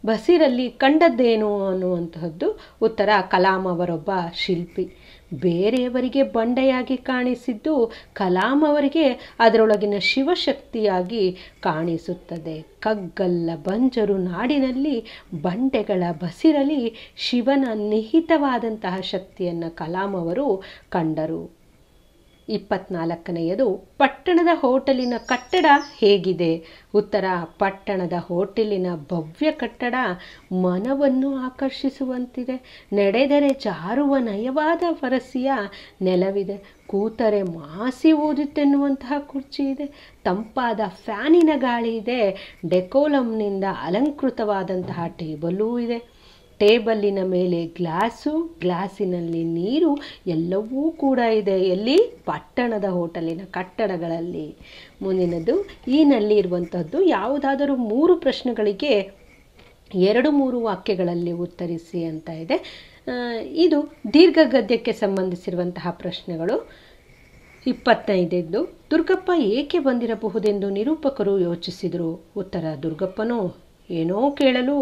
ಬಸಿರಲ್ಲಿ ಕಂಡದ್ದೇನು ಅನ್ನುವಂತಹದ್ದು. ಉತ್ತರ, ಕಲಾಂ ಅವರೊಬ್ಬ ಶಿಲ್ಪಿ. ಬೇರೆಯವರಿಗೆ ಬಂಡೆಯಾಗಿ ಕಾಣಿಸಿದ್ದು ಕಲಾಂ ಅವರಿಗೆ ಅದರೊಳಗಿನ ಶಿವಶಕ್ತಿಯಾಗಿ ಕಾಣಿಸುತ್ತದೆ. ಕಗ್ಗಲ್ಲ ಬಂಜರು ನಾಡಿನಲ್ಲಿ ಬಂಡೆಗಳ ಬಸಿರಲಿ ಶಿವನ ನಿಹಿತವಾದಂತಹ ಶಕ್ತಿಯನ್ನು ಕಲಾಂ ಅವರು ಕಂಡರು. 24ನೇಯದು, ಪಟ್ಟಣದ ಹೋಟೆಲಿನ ಕಟ್ಟಡ ಹೇಗಿದೆ. ಉತ್ತರ, ಪಟ್ಟಣದ ಹೋಟೆಲಿನ ಭವ್ಯ ಕಟ್ಟಡ ಮನವನ್ನು ಆಕರ್ಷಿಸುವಂತಿದೆ. ನಡೆದರೆ ಜಾರುವ ನಯವಾದ ವರಸಿಯ ನೆಲವಿದೆ, ಕೂತರೆ ಮಾಸಿ ಓದುತ್ತೆನ್ನುವಂತಹ ಕುರ್ಚಿ ಇದೆ, ತಂಪಾದ ಫ್ಯಾನಿನ ಗಾಳಿ ಇದೆ, ಡೆಕೋಲಂನಿಂದ ಅಲಂಕೃತವಾದಂತಹ ಟೇಬಲ್ಲೂ ಇದೆ. ಟೇಬಲ್ಲಿನ ಮೇಲೆ ಗ್ಲಾಸು, ಗ್ಲಾಸಿನಲ್ಲಿ ನೀರು ಎಲ್ಲವೂ ಕೂಡ ಇದೆ. ಎಲ್ಲಿ? ಪಟ್ಟಣದ ಹೋಟೆಲಿನ ಕಟ್ಟಡಗಳಲ್ಲಿ. ಮುಂದಿನದು, ನಲ್ಲಿ ಇರುವಂಥದ್ದು ಯಾವುದಾದರೂ 3 ಪ್ರಶ್ನೆಗಳಿಗೆ 2-3 ವಾಕ್ಯಗಳಲ್ಲಿ ಉತ್ತರಿಸಿ ಅಂತ ಇದೆ. ಇದು ದೀರ್ಘ ಗದ್ಯಕ್ಕೆ ಸಂಬಂಧಿಸಿರುವಂತಹ ಪ್ರಶ್ನೆಗಳು. 25ನೇದು, ದುರ್ಗಪ್ಪ ಏಕೆ ಬಂದಿರಬಹುದೆಂದು ನಿರೂಪಕರು ಯೋಚಿಸಿದರು. ಉತ್ತರ, ದುರ್ಗಪ್ಪನು ಏನೋ ಕೇಳಲು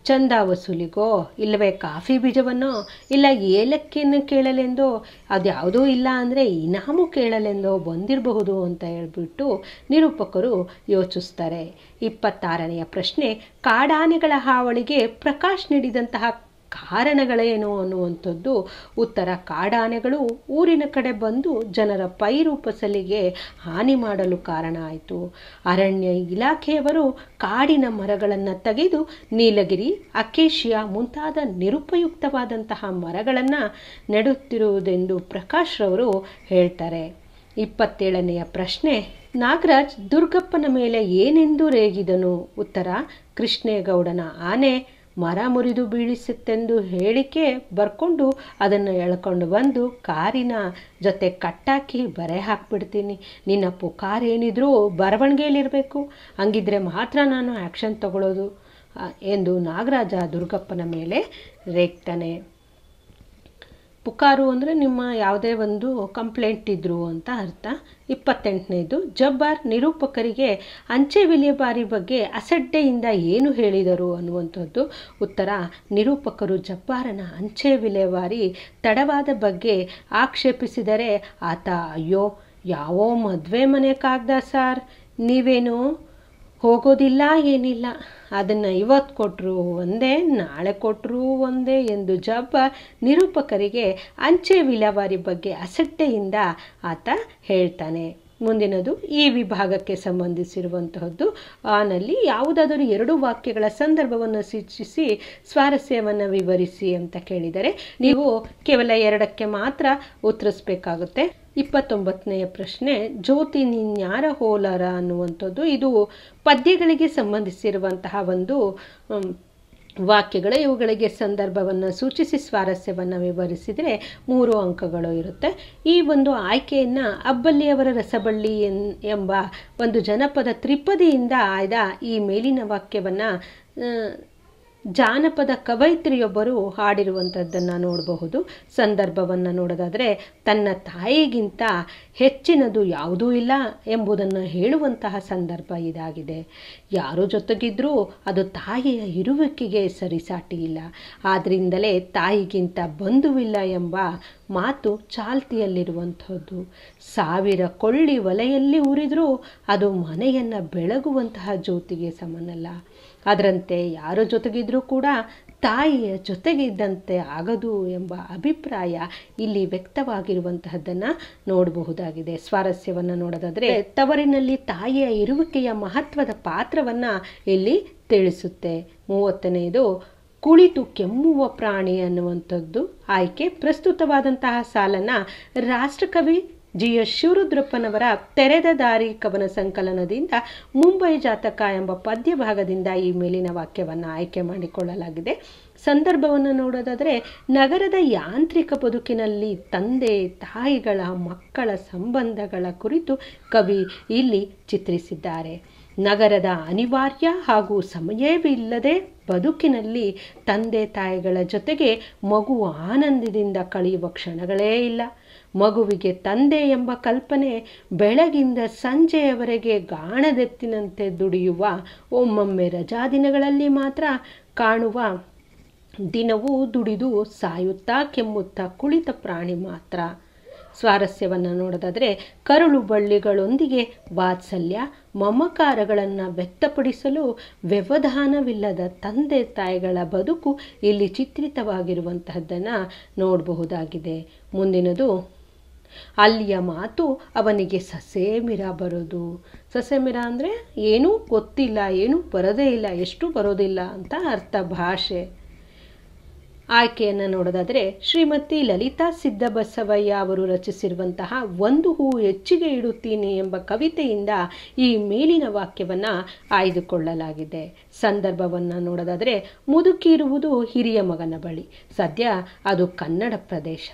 ಚಂದ ವಸೂಲಿಗೋ, ಇಲ್ಲವೇ ಕಾಫಿ ಬೀಜವನ್ನೋ, ಇಲ್ಲ ಏಲಕ್ಕಿಯನ್ನು ಕೇಳಲೆಂದೋ, ಅದ್ಯಾವುದೂ ಇಲ್ಲ ಅಂದರೆ ಇನಾಮು ಕೇಳಲೆಂದೋ ಬಂದಿರಬಹುದು ಅಂತ ಹೇಳ್ಬಿಟ್ಟು ನಿರೂಪಕರು ಯೋಚಿಸ್ತಾರೆ. 26ನೆಯ ಪ್ರಶ್ನೆ, ಕಾಡಾನೆಗಳ ಹಾವಳಿಗೆ ಪ್ರಕಾಶ್ ನೀಡಿದಂತಹ ಕಾರಣಗಳೇನು ಅನ್ನುವಂಥದ್ದು. ಉತ್ತರ, ಕಾಡಾನೆಗಳು ಊರಿನ ಕಡೆ ಬಂದು ಜನರ ಪೈರು ಫಸಲಿಗೆ ಹಾನಿ ಮಾಡಲು ಕಾರಣ ಆಯಿತು. ಅರಣ್ಯ ಇಲಾಖೆಯವರು ಕಾಡಿನ ಮರಗಳನ್ನು ತೆಗೆದು ನೀಲಗಿರಿ, ಅಕೇಶಿಯಾ ಮುಂತಾದ ನಿರುಪಯುಕ್ತವಾದಂತಹ ಮರಗಳನ್ನು ನೆಡುತ್ತಿರುವುದೆಂದು ಪ್ರಕಾಶ್ ರವರು ಹೇಳ್ತಾರೆ. 27ನೆಯ ಪ್ರಶ್ನೆ, ನಾಗರಾಜ್ ದುರ್ಗಪ್ಪನ ಮೇಲೆ ಏನೆಂದು ರೇಗಿದನು. ಉತ್ತರ, ಕೃಷ್ಣೇಗೌಡನ ಆನೆ ಮರ ಮುರಿದು ಬೀಳಿಸುತ್ತೆಂದು ಹೇಳಿಕೆ ಬರ್ಕೊಂಡು ಅದನ್ನು ಎಳ್ಕೊಂಡು ಬಂದು ಕಾರಿನ ಜೊತೆ ಕಟ್ಟಾಕಿ ಬರೆ ಹಾಕ್ಬಿಡ್ತೀನಿ. ನಿನ್ನ ಪುಕಾರ್ ಏನಿದ್ರೂ ಬರವಣಿಗೆಯಲ್ಲಿರಬೇಕು, ಹಂಗಿದ್ರೆ ಮಾತ್ರ ನಾನು ಆ್ಯಕ್ಷನ್ ತಗೊಳ್ಳೋದು ಎಂದು ನಾಗರಾಜ ದುರ್ಗಪ್ಪನ ಮೇಲೆ ರೇಗ್ತಾನೆ. ಪುಕಾರು ಅಂದರೆ ನಿಮ್ಮ ಯಾವುದೇ ಒಂದು ಕಂಪ್ಲೇಂಟ್ ಇದ್ರು ಅಂತ ಅರ್ಥ. 28ನೇದು, ಜಬ್ಬಾರ್ ನಿರೂಪಕರಿಗೆ ಅಂಚೆ ವಿಲೇವಾರಿ ಬಗ್ಗೆ ಅಸಡ್ಡೆಯಿಂದ ಏನು ಹೇಳಿದರು ಅನ್ನುವಂಥದ್ದು. ಉತ್ತರ, ನಿರೂಪಕರು ಜಬ್ಬಾರನ ಅಂಚೆ ವಿಲೇವಾರಿ ತಡವಾದ ಬಗ್ಗೆ ಆಕ್ಷೇಪಿಸಿದರೆ ಆತ, ಅಯ್ಯೋ ಯಾವೋ ಮದುವೆ ಮನೆ ಕಾಗ್ದ ಸಾರ್, ನೀವೇನು ಹೋಗೋದಿಲ್ಲ ಏನಿಲ್ಲ, ಅದನ್ನು ಇವತ್ತು ಕೊಟ್ಟರು ಒಂದೇ, ನಾಳೆ ಕೊಟ್ಟರು ಒಂದೇ ಎಂದು ಜಬ್ಬ ನಿರೂಪಕರಿಗೆ ಅಂಚೆ ವಿಲೇವಾರಿ ಬಗ್ಗೆ ಅಸಡ್ಡೆಯಿಂದ ಆತ ಹೇಳ್ತಾನೆ. ಮುಂದಿನದು ಈ ವಿಭಾಗಕ್ಕೆ ಸಂಬಂಧಿಸಿರುವಂತಹದ್ದು. ಆನಲ್ಲಿ ಯಾವುದಾದರೂ 2 ವಾಕ್ಯಗಳ ಸಂದರ್ಭವನ್ನು ಸೂಚಿಸಿ ಸ್ವಾರಸ್ಯವನ್ನು ವಿವರಿಸಿ ಅಂತ ಕೇಳಿದರೆ ನೀವು ಕೇವಲ 2ಕ್ಕೆ ಮಾತ್ರ ಉತ್ತರಿಸಬೇಕಾಗುತ್ತೆ. 29ನೆಯ ಪ್ರಶ್ನೆ, ಜ್ಯೋತಿ ನಿನ್ಯಾರ ಹೋಲರ ಅನ್ನುವಂಥದ್ದು. ಇದು ಪದ್ಯಗಳಿಗೆ ಸಂಬಂಧಿಸಿರುವಂತಹ ಒಂದು ವಾಕ್ಯಗಳು. ಇವುಗಳಿಗೆ ಸಂದರ್ಭವನ್ನು ಸೂಚಿಸಿ ಸ್ವಾರಸ್ಯವನ್ನು ವಿವರಿಸಿದರೆ 3 ಅಂಕಗಳು ಇರುತ್ತೆ. ಈ ಒಂದು ಆಯ್ಕೆಯನ್ನು ಅಬ್ಬಲ್ಲಿಯವರ ರಸಬಳ್ಳಿ ಎಂಬ ಒಂದು ಜನಪದ ತ್ರಿಪದಿಯಿಂದ ಆಯ್ದ ಈ ಮೇಲಿನ ವಾಕ್ಯವನ್ನು ಜಾನಪದ ಕವಯಿತ್ರಿಯೊಬ್ಬರು ಹಾಡಿರುವಂಥದ್ದನ್ನು ನೋಡಬಹುದು. ಸಂದರ್ಭವನ್ನು ನೋಡೋದಾದರೆ, ತನ್ನ ತಾಯಿಗಿಂತ ಹೆಚ್ಚಿನದು ಯಾವುದೂ ಇಲ್ಲ ಎಂಬುದನ್ನು ಹೇಳುವಂತಹ ಸಂದರ್ಭ ಇದಾಗಿದೆ. ಯಾರ ಜೊತೆಗಿದ್ರೂ ಅದು ತಾಯಿಯ ಇರುವಿಕೆಗೆ ಸರಿಸಾಟಿ ಇಲ್ಲ, ಆದ್ದರಿಂದಲೇ ತಾಯಿಗಿಂತ ಬಂಧುವಿಲ್ಲ ಎಂಬ ಮಾತು ಚಾಲ್ತಿಯಲ್ಲಿರುವಂಥದ್ದು. 1000 ಕೊಳ್ಳಿ ಒಲೆಯಲ್ಲಿ ಉರಿದರೂ ಅದು ಮನೆಯನ್ನು ಬೆಳಗುವಂತಹ ಜ್ಯೋತಿಗೆ ಸಮನಲ್ಲ. ಅದರಂತೆ ಯಾರ ಜೊತೆಗಿದ್ರೂ ಕೂಡ ತಾಯಿಯ ಜೊತೆಗಿದ್ದಂತೆ ಆಗದು ಎಂಬ ಅಭಿಪ್ರಾಯ ಇಲ್ಲಿ ವ್ಯಕ್ತವಾಗಿರುವಂತಹದ್ದನ್ನು ನೋಡಬಹುದಾಗಿದೆ. ಸ್ವಾರಸ್ಯವನ್ನು ನೋಡೋದಾದರೆ, ತವರಿನಲ್ಲಿ ತಾಯಿಯ ಇರುವಿಕೆಯ ಮಹತ್ವದ ಪಾತ್ರವನ್ನು ಇಲ್ಲಿ ತಿಳಿಸುತ್ತೆ. 30ನೇದು ಕುಳಿತು ಕೆಮ್ಮುವ ಪ್ರಾಣಿ ಅನ್ನುವಂಥದ್ದು ಆಯ್ಕೆ. ಪ್ರಸ್ತುತವಾದಂತಹ ಸಾಲನ್ನು ರಾಷ್ಟ್ರಕವಿ GS ಶಿವರುದ್ರಪ್ಪನವರ ತೆರೆದ ದಾರಿ ಕವನ ಸಂಕಲನದಿಂದ ಮುಂಬೈ ಜಾತಕ ಎಂಬ ಪದ್ಯ ಭಾಗದಿಂದ ಈ ಮೇಲಿನ ವಾಕ್ಯವನ್ನು ಆಯ್ಕೆ ಮಾಡಿಕೊಳ್ಳಲಾಗಿದೆ. ಸಂದರ್ಭವನ್ನು ನೋಡೋದಾದರೆ, ನಗರದ ಯಾಂತ್ರಿಕ ಬದುಕಿನಲ್ಲಿ ತಂದೆ ತಾಯಿಗಳ ಮಕ್ಕಳ ಸಂಬಂಧಗಳ ಕುರಿತು ಕವಿ ಇಲ್ಲಿ ಚಿತ್ರಿಸಿದ್ದಾರೆ. ನಗರದ ಅನಿವಾರ್ಯ ಹಾಗೂ ಸಮಯವಿಲ್ಲದೆ ಬದುಕಿನಲ್ಲಿ ತಂದೆ ತಾಯಿಗಳ ಜೊತೆಗೆ ಮಗು ಆನಂದದಿಂದ ಕಳೆಯುವ ಕ್ಷಣಗಳೇ ಇಲ್ಲ. ಮಗುವಿಗೆ ತಂದೆ ಎಂಬ ಕಲ್ಪನೆ ಬೆಳಗಿಂದ ಸಂಜೆಯವರೆಗೆ ಗಾಣದೆತ್ತಿನಂತೆ ದುಡಿಯುವ, ಒಮ್ಮೊಮ್ಮೆ ರಜಾದಿನಗಳಲ್ಲಿ ಮಾತ್ರ ಕಾಣುವ, ದಿನವೂ ದುಡಿದು ಸಾಯುತ್ತಾ ಕೆಮ್ಮುತ್ತಾ ಕುಳಿತ ಪ್ರಾಣಿ ಮಾತ್ರ. ಸ್ವಾರಸ್ಯವನ್ನು ನೋಡೋದಾದರೆ, ಕರುಳು ಬಳ್ಳಿಗಳೊಂದಿಗೆ ವಾತ್ಸಲ್ಯ ಮಮಕಾರಗಳನ್ನು ವ್ಯಕ್ತಪಡಿಸಲು ವ್ಯವಧಾನವಿಲ್ಲದ ತಂದೆ ತಾಯಿಗಳ ಬದುಕು ಇಲ್ಲಿ ಚಿತ್ರಿತವಾಗಿರುವಂತಹದ್ದನ್ನು ನೋಡಬಹುದಾಗಿದೆ. ಮುಂದಿನದು, ಅಲ್ಲಿಯ ಮಾತು ಅವನಿಗೆ ಸಸೇಮಿರ ಬರೋದು. ಸಸೇಮಿರ ಅಂದರೆ ಏನೂ ಗೊತ್ತಿಲ್ಲ, ಏನೂ ಬರೋದೇ ಇಲ್ಲ, ಎಷ್ಟು ಬರೋದಿಲ್ಲ ಅಂತ ಅರ್ಥ. ಭಾಷೆ ಆಯ್ಕೆಯನ್ನು ನೋಡೋದಾದರೆ, ಶ್ರೀಮತಿ ಲಲಿತಾ ಸಿದ್ದಬಸವಯ್ಯ ಅವರು ರಚಿಸಿರುವಂತಹ ಒಂದು ಹೂ ಹೆಚ್ಚಿಗೆ ಇಡುತ್ತೀನಿ ಎಂಬ ಕವಿತೆಯಿಂದ ಈ ಮೇಲಿನ ವಾಕ್ಯವನ್ನು ಆಯ್ದುಕೊಳ್ಳಲಾಗಿದೆ. ಸಂದರ್ಭವನ್ನು ನೋಡೋದಾದರೆ, ಮುದುಕಿ ಇರುವುದು ಹಿರಿಯ ಮಗನ ಬಳಿ. ಸದ್ಯ ಅದು ಕನ್ನಡ ಪ್ರದೇಶ.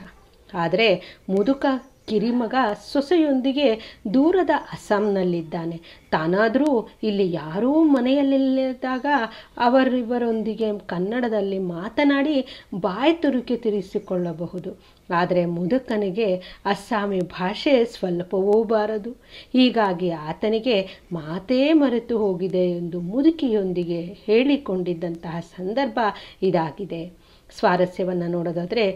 ಆದರೆ ಮುದುಕ ಕಿರಿಮಗ ಸೊಸೆಯೊಂದಿಗೆ ದೂರದ ಅಸ್ಸಾಂನಲ್ಲಿದ್ದಾನೆ. ತಾನಾದರೂ ಇಲ್ಲಿ ಯಾರೂ ಮನೆಯಲ್ಲಿಲ್ಲದಾಗ ಅವರಿವರೊಂದಿಗೆ ಕನ್ನಡದಲ್ಲಿ ಮಾತನಾಡಿ ಬಾಯಿ ತುರುಕಿ ತಿರಿಸಿಕೊಳ್ಳಬಹುದು. ಆದರೆ ಮುದುಕನಿಗೆ ಅಸ್ಸಾಮಿ ಭಾಷೆ ಸ್ವಲ್ಪವೂ ಬಾರದು. ಹೀಗಾಗಿ ಆತನಿಗೆ ಮಾತೇ ಮರೆತು ಹೋಗಿದೆ ಎಂದು ಮುದುಕಿಯೊಂದಿಗೆ ಹೇಳಿಕೊಂಡಿದ್ದಂತಹ ಸಂದರ್ಭ ಇದಾಗಿದೆ. ಸ್ವಾರಸ್ಯವನ್ನು ನೋಡೋದಾದರೆ,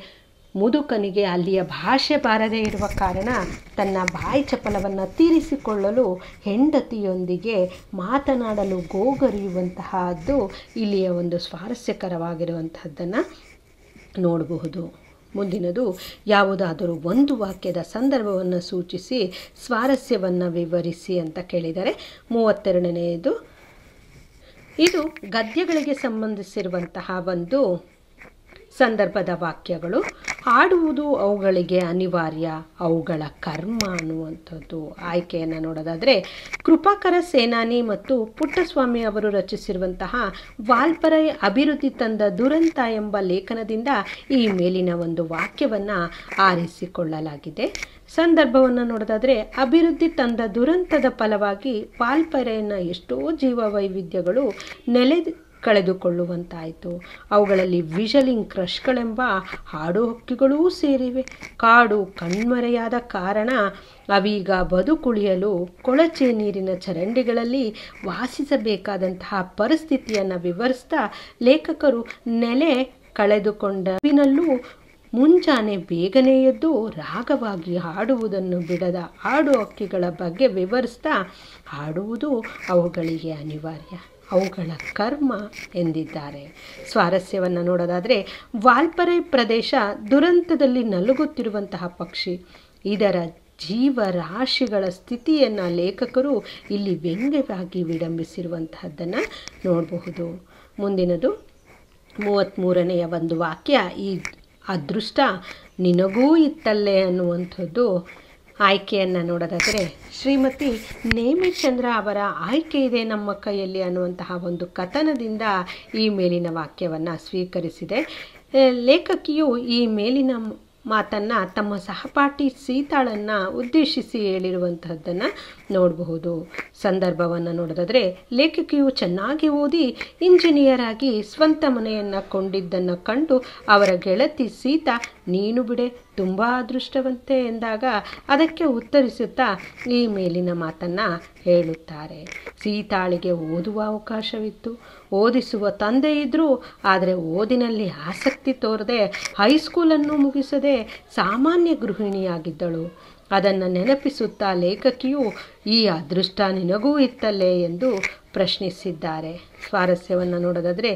ಮುದುಕನಿಗೆ ಅಲ್ಲಿಯ ಭಾಷೆ ಬಾರದೇ ಇರುವ ಕಾರಣ ತನ್ನ ಬಾಯಿ ಚಪಲವನ್ನು ತೀರಿಸಿಕೊಳ್ಳಲು ಹೆಂಡತಿಯೊಂದಿಗೆ ಮಾತನಾಡಲು ಗೋಗರಿಯುವಂತಹದ್ದು ಇಲ್ಲಿಯ ಒಂದು ಸ್ವಾರಸ್ಯಕರವಾಗಿರುವಂತಹದ್ದನ್ನು ನೋಡಬಹುದು. ಮುಂದಿನದು, ಯಾವುದಾದರೂ ಒಂದು ವಾಕ್ಯದ ಸಂದರ್ಭವನ್ನು ಸೂಚಿಸಿ ಸ್ವಾರಸ್ಯವನ್ನು ವಿವರಿಸಿ ಅಂತ ಕೇಳಿದರೆ 32ನೇದು, ಇದು ಗದ್ಯಗಳಿಗೆ ಸಂಬಂಧಿಸಿರುವಂತಹ ಒಂದು ಸಂದರ್ಭದ ವಾಕ್ಯಗಳು. ಹಾಡುವುದು ಅವುಗಳಿಗೆ ಅನಿವಾರ್ಯ, ಅವುಗಳ ಕರ್ಮ ಅನ್ನುವಂಥದ್ದು. ಆಯ್ಕೆಯನ್ನು ನೋಡೋದಾದರೆ, ಕೃಪಾಕರ ಸೇನಾನಿ ಮತ್ತು ಪುಟ್ಟಸ್ವಾಮಿ ಅವರು ರಚಿಸಿರುವಂತಹ ವಾಲ್ಪರೈ ಅಭಿವೃದ್ಧಿ ತಂದ ದುರಂತ ಎಂಬ ಲೇಖನದಿಂದ ಈ ಮೇಲಿನ ಒಂದು ವಾಕ್ಯವನ್ನು ಆರಿಸಿಕೊಳ್ಳಲಾಗಿದೆ. ಸಂದರ್ಭವನ್ನು ನೋಡೋದಾದರೆ, ಅಭಿವೃದ್ಧಿ ತಂದ ದುರಂತದ ಫಲವಾಗಿ ವಾಲ್ಪರೈನ ಎಷ್ಟೋ ಜೀವ ವೈವಿಧ್ಯಗಳು ಕಳೆದುಕೊಳ್ಳುವಂತಾಯಿತು. ಅವುಗಳಲ್ಲಿ ವಿಷಲಿಂಗ್ ಕ್ರಶ್ಗಳೆಂಬ ಹಾಡು ಹಕ್ಕಿಗಳೂ ಸೇರಿವೆ. ಕಾಡು ಕಣ್ಮರೆಯಾದ ಕಾರಣ ಅವೀಗ ಬದುಕುಳಿಯಲು ಕೊಳಚೆ ನೀರಿನ ಚರಂಡಿಗಳಲ್ಲಿ ವಾಸಿಸಬೇಕಾದಂತಹ ಪರಿಸ್ಥಿತಿಯನ್ನು ವಿವರಿಸ್ತಾ ಲೇಖಕರು ನೆಲೆ ಕಳೆದುಕೊಂಡವಿನಲ್ಲೂ ಮುಂಜಾನೆ ಬೇಗನೆ ಎದ್ದು ರಾಗವಾಗಿ ಹಾಡುವುದನ್ನು ಬಿಡದ ಹಾಡು ಹಕ್ಕಿಗಳ ಬಗ್ಗೆ ವಿವರಿಸ್ತಾ ಹಾಡುವುದು ಅವುಗಳಿಗೆ ಅನಿವಾರ್ಯ, ಅವುಗಳ ಕರ್ಮ ಎಂದಿದ್ದಾರೆ. ಸ್ವಾರಸ್ಯವನ್ನು ನೋಡೋದಾದರೆ, ವಾಲ್ಪರೆ ಪ್ರದೇಶ ದುರಂತದಲ್ಲಿ ನಲುಗುತ್ತಿರುವಂತಹ ಪಕ್ಷಿ. ಇದರ ಜೀವರಾಶಿಗಳ ಸ್ಥಿತಿಯನ್ನು ಲೇಖಕರು ಇಲ್ಲಿ ವ್ಯಂಗ್ಯವಾಗಿ ವಿಡಂಬಿಸಿರುವಂತಹದ್ದನ್ನು ನೋಡಬಹುದು. ಮುಂದಿನದು 33ನೆಯ ಒಂದು ವಾಕ್ಯ. ಈ ಅದೃಷ್ಟ ನಿನಗೂ ಇತ್ತಲ್ಲೇ ಅನ್ನುವಂಥದ್ದು ಆಯ್ಕೆಯನ್ನು ನೋಡೋದಾದರೆ, ಶ್ರೀಮತಿ ನೇಮಿಚಂದ್ರ ಅವರ ಆಯ್ಕೆ ಇದೆ ನಮ್ಮ ಕೈಯಲ್ಲಿ ಅನ್ನುವಂತಹ ಒಂದು ಕಥನದಿಂದ ಈ ಮೇಲಿನ ವಾಕ್ಯವನ್ನು ಸ್ವೀಕರಿಸಿದೆ. ಲೇಖಕಿಯು ಈ ಮೇಲಿನ ಮಾತನ್ನು ತಮ್ಮ ಸಹಪಾಠಿ ಸೀತಾಳನ್ನು ಉದ್ದೇಶಿಸಿ ಹೇಳಿರುವಂತಹದ್ದನ್ನು ನೋಡಬಹುದು. ಸಂದರ್ಭವನ್ನು ನೋಡೋದಾದರೆ, ಲೇಖಕಿಯು ಚೆನ್ನಾಗಿ ಓದಿ ಇಂಜಿನಿಯರ್ ಆಗಿ ಸ್ವಂತ ಮನೆಯನ್ನು ಕೊಂಡಿದ್ದನ್ನು ಕಂಡು ಅವರ ಗೆಳತಿ ಸೀತಾ ನೀನು ಬಿಡೆ ತುಂಬ ಅದೃಷ್ಟವಂತೆ ಎಂದಾಗ ಅದಕ್ಕೆ ಉತ್ತರಿಸುತ್ತಾ ಈ ಮೇಲಿನ ಮಾತನ್ನು ಹೇಳುತ್ತಾರೆ. ಸೀತಾಳಿಗೆ ಓದುವ ಅವಕಾಶವಿತ್ತು, ಓದಿಸುವ ತಂದೆ ಇದ್ದರು, ಆದರೆ ಓದಿನಲ್ಲಿ ಆಸಕ್ತಿ ತೋರದೆ ಹೈಸ್ಕೂಲನ್ನು ಮುಗಿಸದೆ ಸಾಮಾನ್ಯ ಗೃಹಿಣಿಯಾಗಿದ್ದಳು. ಅದನ್ನು ನೆನಪಿಸುತ್ತಾ ಲೇಖಕಿಯು ಈ ಅದೃಷ್ಟ ನಿನಗೂ ಇತ್ತಲ್ಲೇ ಎಂದು ಪ್ರಶ್ನಿಸಿದ್ದಾರೆ. ಸ್ವಾರಸ್ಯವನ್ನು ನೋಡೋದಾದರೆ,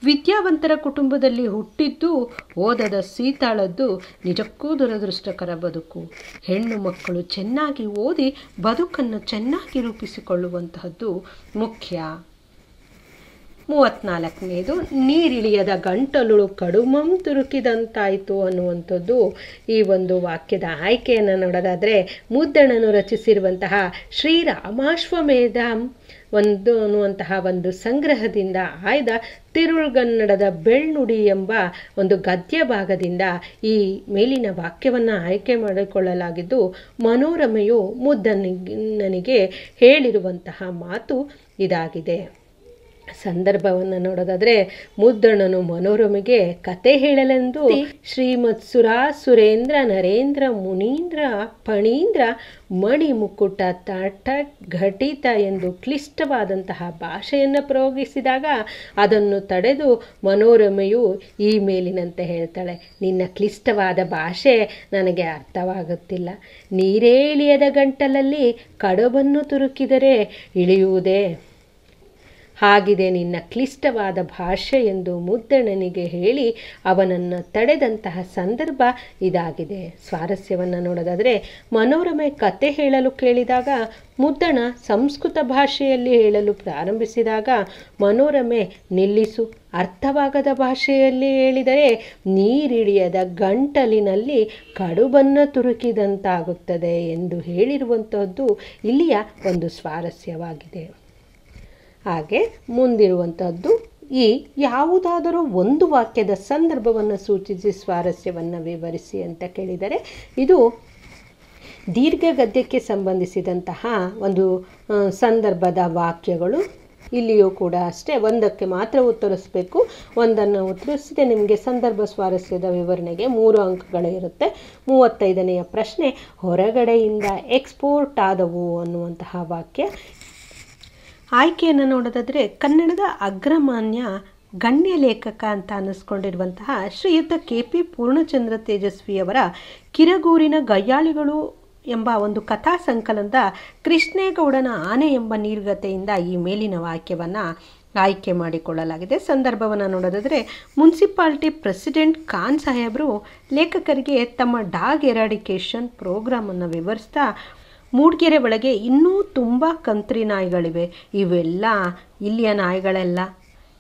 ವಿದ್ಯಾವಂತರ ಕುಟುಂಬದಲ್ಲಿ ಹುಟ್ಟಿದ್ದು ಓದದ ಸೀತಾಳದ್ದು ನಿಜಕ್ಕೂ ದುರದೃಷ್ಟಕರ ಬದುಕು. ಹೆಣ್ಣು ಮಕ್ಕಳು ಚೆನ್ನಾಗಿ ಓದಿ ಬದುಕನ್ನು ಚೆನ್ನಾಗಿ ರೂಪಿಸಿಕೊಳ್ಳುವಂತಹದ್ದು ಮುಖ್ಯ. 34ನೇದು, ನೀರಿಳಿಯದ ಗಂಟಲು ಕಡುಮಂ ತುರುಕಿದಂತಾಯಿತು ಅನ್ನುವಂಥದ್ದು ಈ ಒಂದು ವಾಕ್ಯದ ಆಯ್ಕೆಯನ್ನು ನೋಡೋದಾದರೆ, ಮುದ್ದಣನು ರಚಿಸಿರುವಂತಹ ಶ್ರೀರಾಮಾಶ್ವಮೇಧ ಅನ್ನುವಂತಹ ಒಂದು ಸಂಗ್ರಹದಿಂದ ಆಯ್ದ ತಿರುಳ್ಗನ್ನಡದ ಬೆಳ್ನುಡಿ ಎಂಬ ಒಂದು ಗದ್ಯ ಭಾಗದಿಂದ ಈ ಮೇಲಿನ ವಾಕ್ಯವನ್ನು ಆಯ್ಕೆ ಮಾಡಿಕೊಳ್ಳಲಾಗಿದ್ದು, ಮನೋರಮೆಯು ಮುದ್ದಣ್ಣನಿಗೆ ಹೇಳಿರುವಂತಹ ಮಾತು ಇದಾಗಿದೆ. ಸಂದರ್ಭವನ್ನು ನೋಡೋದಾದರೆ, ಮುದ್ದಣ್ಣನು ಮನೋರಮೆಗೆ ಕತೆ ಹೇಳಲೆಂದು ಶ್ರೀಮತ್ ಸುರೇಂದ್ರ ನರೇಂದ್ರ ಮುನೀಂದ್ರ ಫಣೀಂದ್ರ ಮಣಿ ಮುಕ್ಕುಟ ತಾಟ ಘಟಿತ ಎಂದು ಕ್ಲಿಷ್ಟವಾದಂತಹ ಭಾಷೆಯನ್ನು ಪ್ರಯೋಗಿಸಿದಾಗ ಅದನ್ನು ತಡೆದು ಮನೋರಮೆಯು ಈ ಮೇಲಿನಂತೆ ಹೇಳ್ತಾಳೆ, ನಿನ್ನ ಕ್ಲಿಷ್ಟವಾದ ಭಾಷೆ ನನಗೆ ಅರ್ಥವಾಗುತ್ತಿಲ್ಲ. ನೀರೇ ಇಳಿಯದ ಗಂಟಲಲ್ಲಿ ಕಡುಬನ್ನು ತುರುಕಿದರೆ ಇಳಿಯುವುದೇ? ಹಾಗಿದೆ ನಿನ್ನ ಕ್ಲಿಷ್ಟವಾದ ಭಾಷೆ ಎಂದು ಮುದ್ದಣ್ಣನಿಗೆ ಹೇಳಿ ಅವನನ್ನು ತಡೆದಂತಹ ಸಂದರ್ಭ ಇದಾಗಿದೆ. ಸ್ವಾರಸ್ಯವನ್ನು ನೋಡೋದಾದರೆ, ಮನೋರಮೆ ಕತೆ ಹೇಳಲು ಕೇಳಿದಾಗ ಮುದ್ದಣ ಸಂಸ್ಕೃತ ಭಾಷೆಯಲ್ಲಿ ಹೇಳಲು ಪ್ರಾರಂಭಿಸಿದಾಗ ಮನೋರಮೆ ನಿಲ್ಲಿಸು, ಅರ್ಥವಾಗದ ಭಾಷೆಯಲ್ಲಿ ಹೇಳಿದರೆ ನೀರಿಳಿಯದ ಗಂಟಲಿನಲ್ಲಿ ಕಡುಬನ್ನು ತುರುಕಿದಂತಾಗುತ್ತದೆ ಎಂದು ಹೇಳಿರುವಂತಹದ್ದು ಇಲ್ಲಿಯ ಒಂದು ಸ್ವಾರಸ್ಯವಾಗಿದೆ. ಹಾಗೆ ಮುಂದಿರುವಂಥದ್ದು, ಈ ಯಾವುದಾದರೂ ಒಂದು ವಾಕ್ಯದ ಸಂದರ್ಭವನ್ನು ಸೂಚಿಸಿ ಸ್ವಾರಸ್ಯವನ್ನು ವಿವರಿಸಿ ಅಂತ ಕೇಳಿದರೆ, ಇದು ದೀರ್ಘ ಗದ್ಯಕ್ಕೆ ಸಂಬಂಧಿಸಿದಂತಹ ಒಂದು ಸಂದರ್ಭದ ವಾಕ್ಯಗಳು. ಇಲ್ಲಿಯೂ ಕೂಡ ಅಷ್ಟೇ, ಒಂದಕ್ಕೆ ಮಾತ್ರ ಉತ್ತರಿಸಬೇಕು. ಒಂದನ್ನು ಉತ್ತರಿಸಿದೆ ನಿಮಗೆ ಸಂದರ್ಭ ಸ್ವಾರಸ್ಯದ ವಿವರಣೆಗೆ 3 ಅಂಕಗಳಿರುತ್ತೆ. 35ನೆಯ ಪ್ರಶ್ನೆ, ಹೊರಗಡೆಯಿಂದ ಎಕ್ಸ್ಪೋರ್ಟ್ ಆದವು ಅನ್ನುವಂತಹ ವಾಕ್ಯ. ಆಯ್ಕೆಯನ್ನು ನೋಡೋದಾದರೆ, ಕನ್ನಡದ ಅಗ್ರಮಾನ್ಯ ಗಣ್ಯ ಲೇಖಕ ಅಂತ ಅನ್ನಿಸ್ಕೊಂಡಿರುವಂತಹ ಶ್ರೀಯುತ KP ಪೂರ್ಣಚಂದ್ರ ತೇಜಸ್ವಿಯವರ ಕಿರಗೂರಿನ ಗಯ್ಯಾಳಿಗಳು ಎಂಬ ಒಂದು ಕಥಾ ಸಂಕಲನದ ಕೃಷ್ಣೇಗೌಡನ ಆನೆ ಎಂಬ ನಿರ್ಗತೆಯಿಂದ ಈ ಮೇಲಿನ ವಾಕ್ಯವನ್ನು ಆಯ್ಕೆ ಮಾಡಿಕೊಳ್ಳಲಾಗಿದೆ. ಸಂದರ್ಭವನ್ನು ನೋಡೋದಾದರೆ, ಮುನ್ಸಿಪಾಲಿಟಿ ಪ್ರೆಸಿಡೆಂಟ್ ಖಾನ್ ಸಾಹೇಬರು ಲೇಖಕರಿಗೆ ತಮ್ಮ ಡಾಗ್ ಎರಾಡಿಕೇಷನ್ ಪ್ರೋಗ್ರಾಮನ್ನು ವಿವರಿಸ್ತಾ, ಮೂಡಿಗೆರೆ ಒಳಗೆ ಇನ್ನೂ ತುಂಬ ಕಂತ್ರಿ ನಾಯಿಗಳಿವೆ, ಇವೆಲ್ಲ ಇಲ್ಲಿಯ ನಾಯಿಗಳೆಲ್ಲ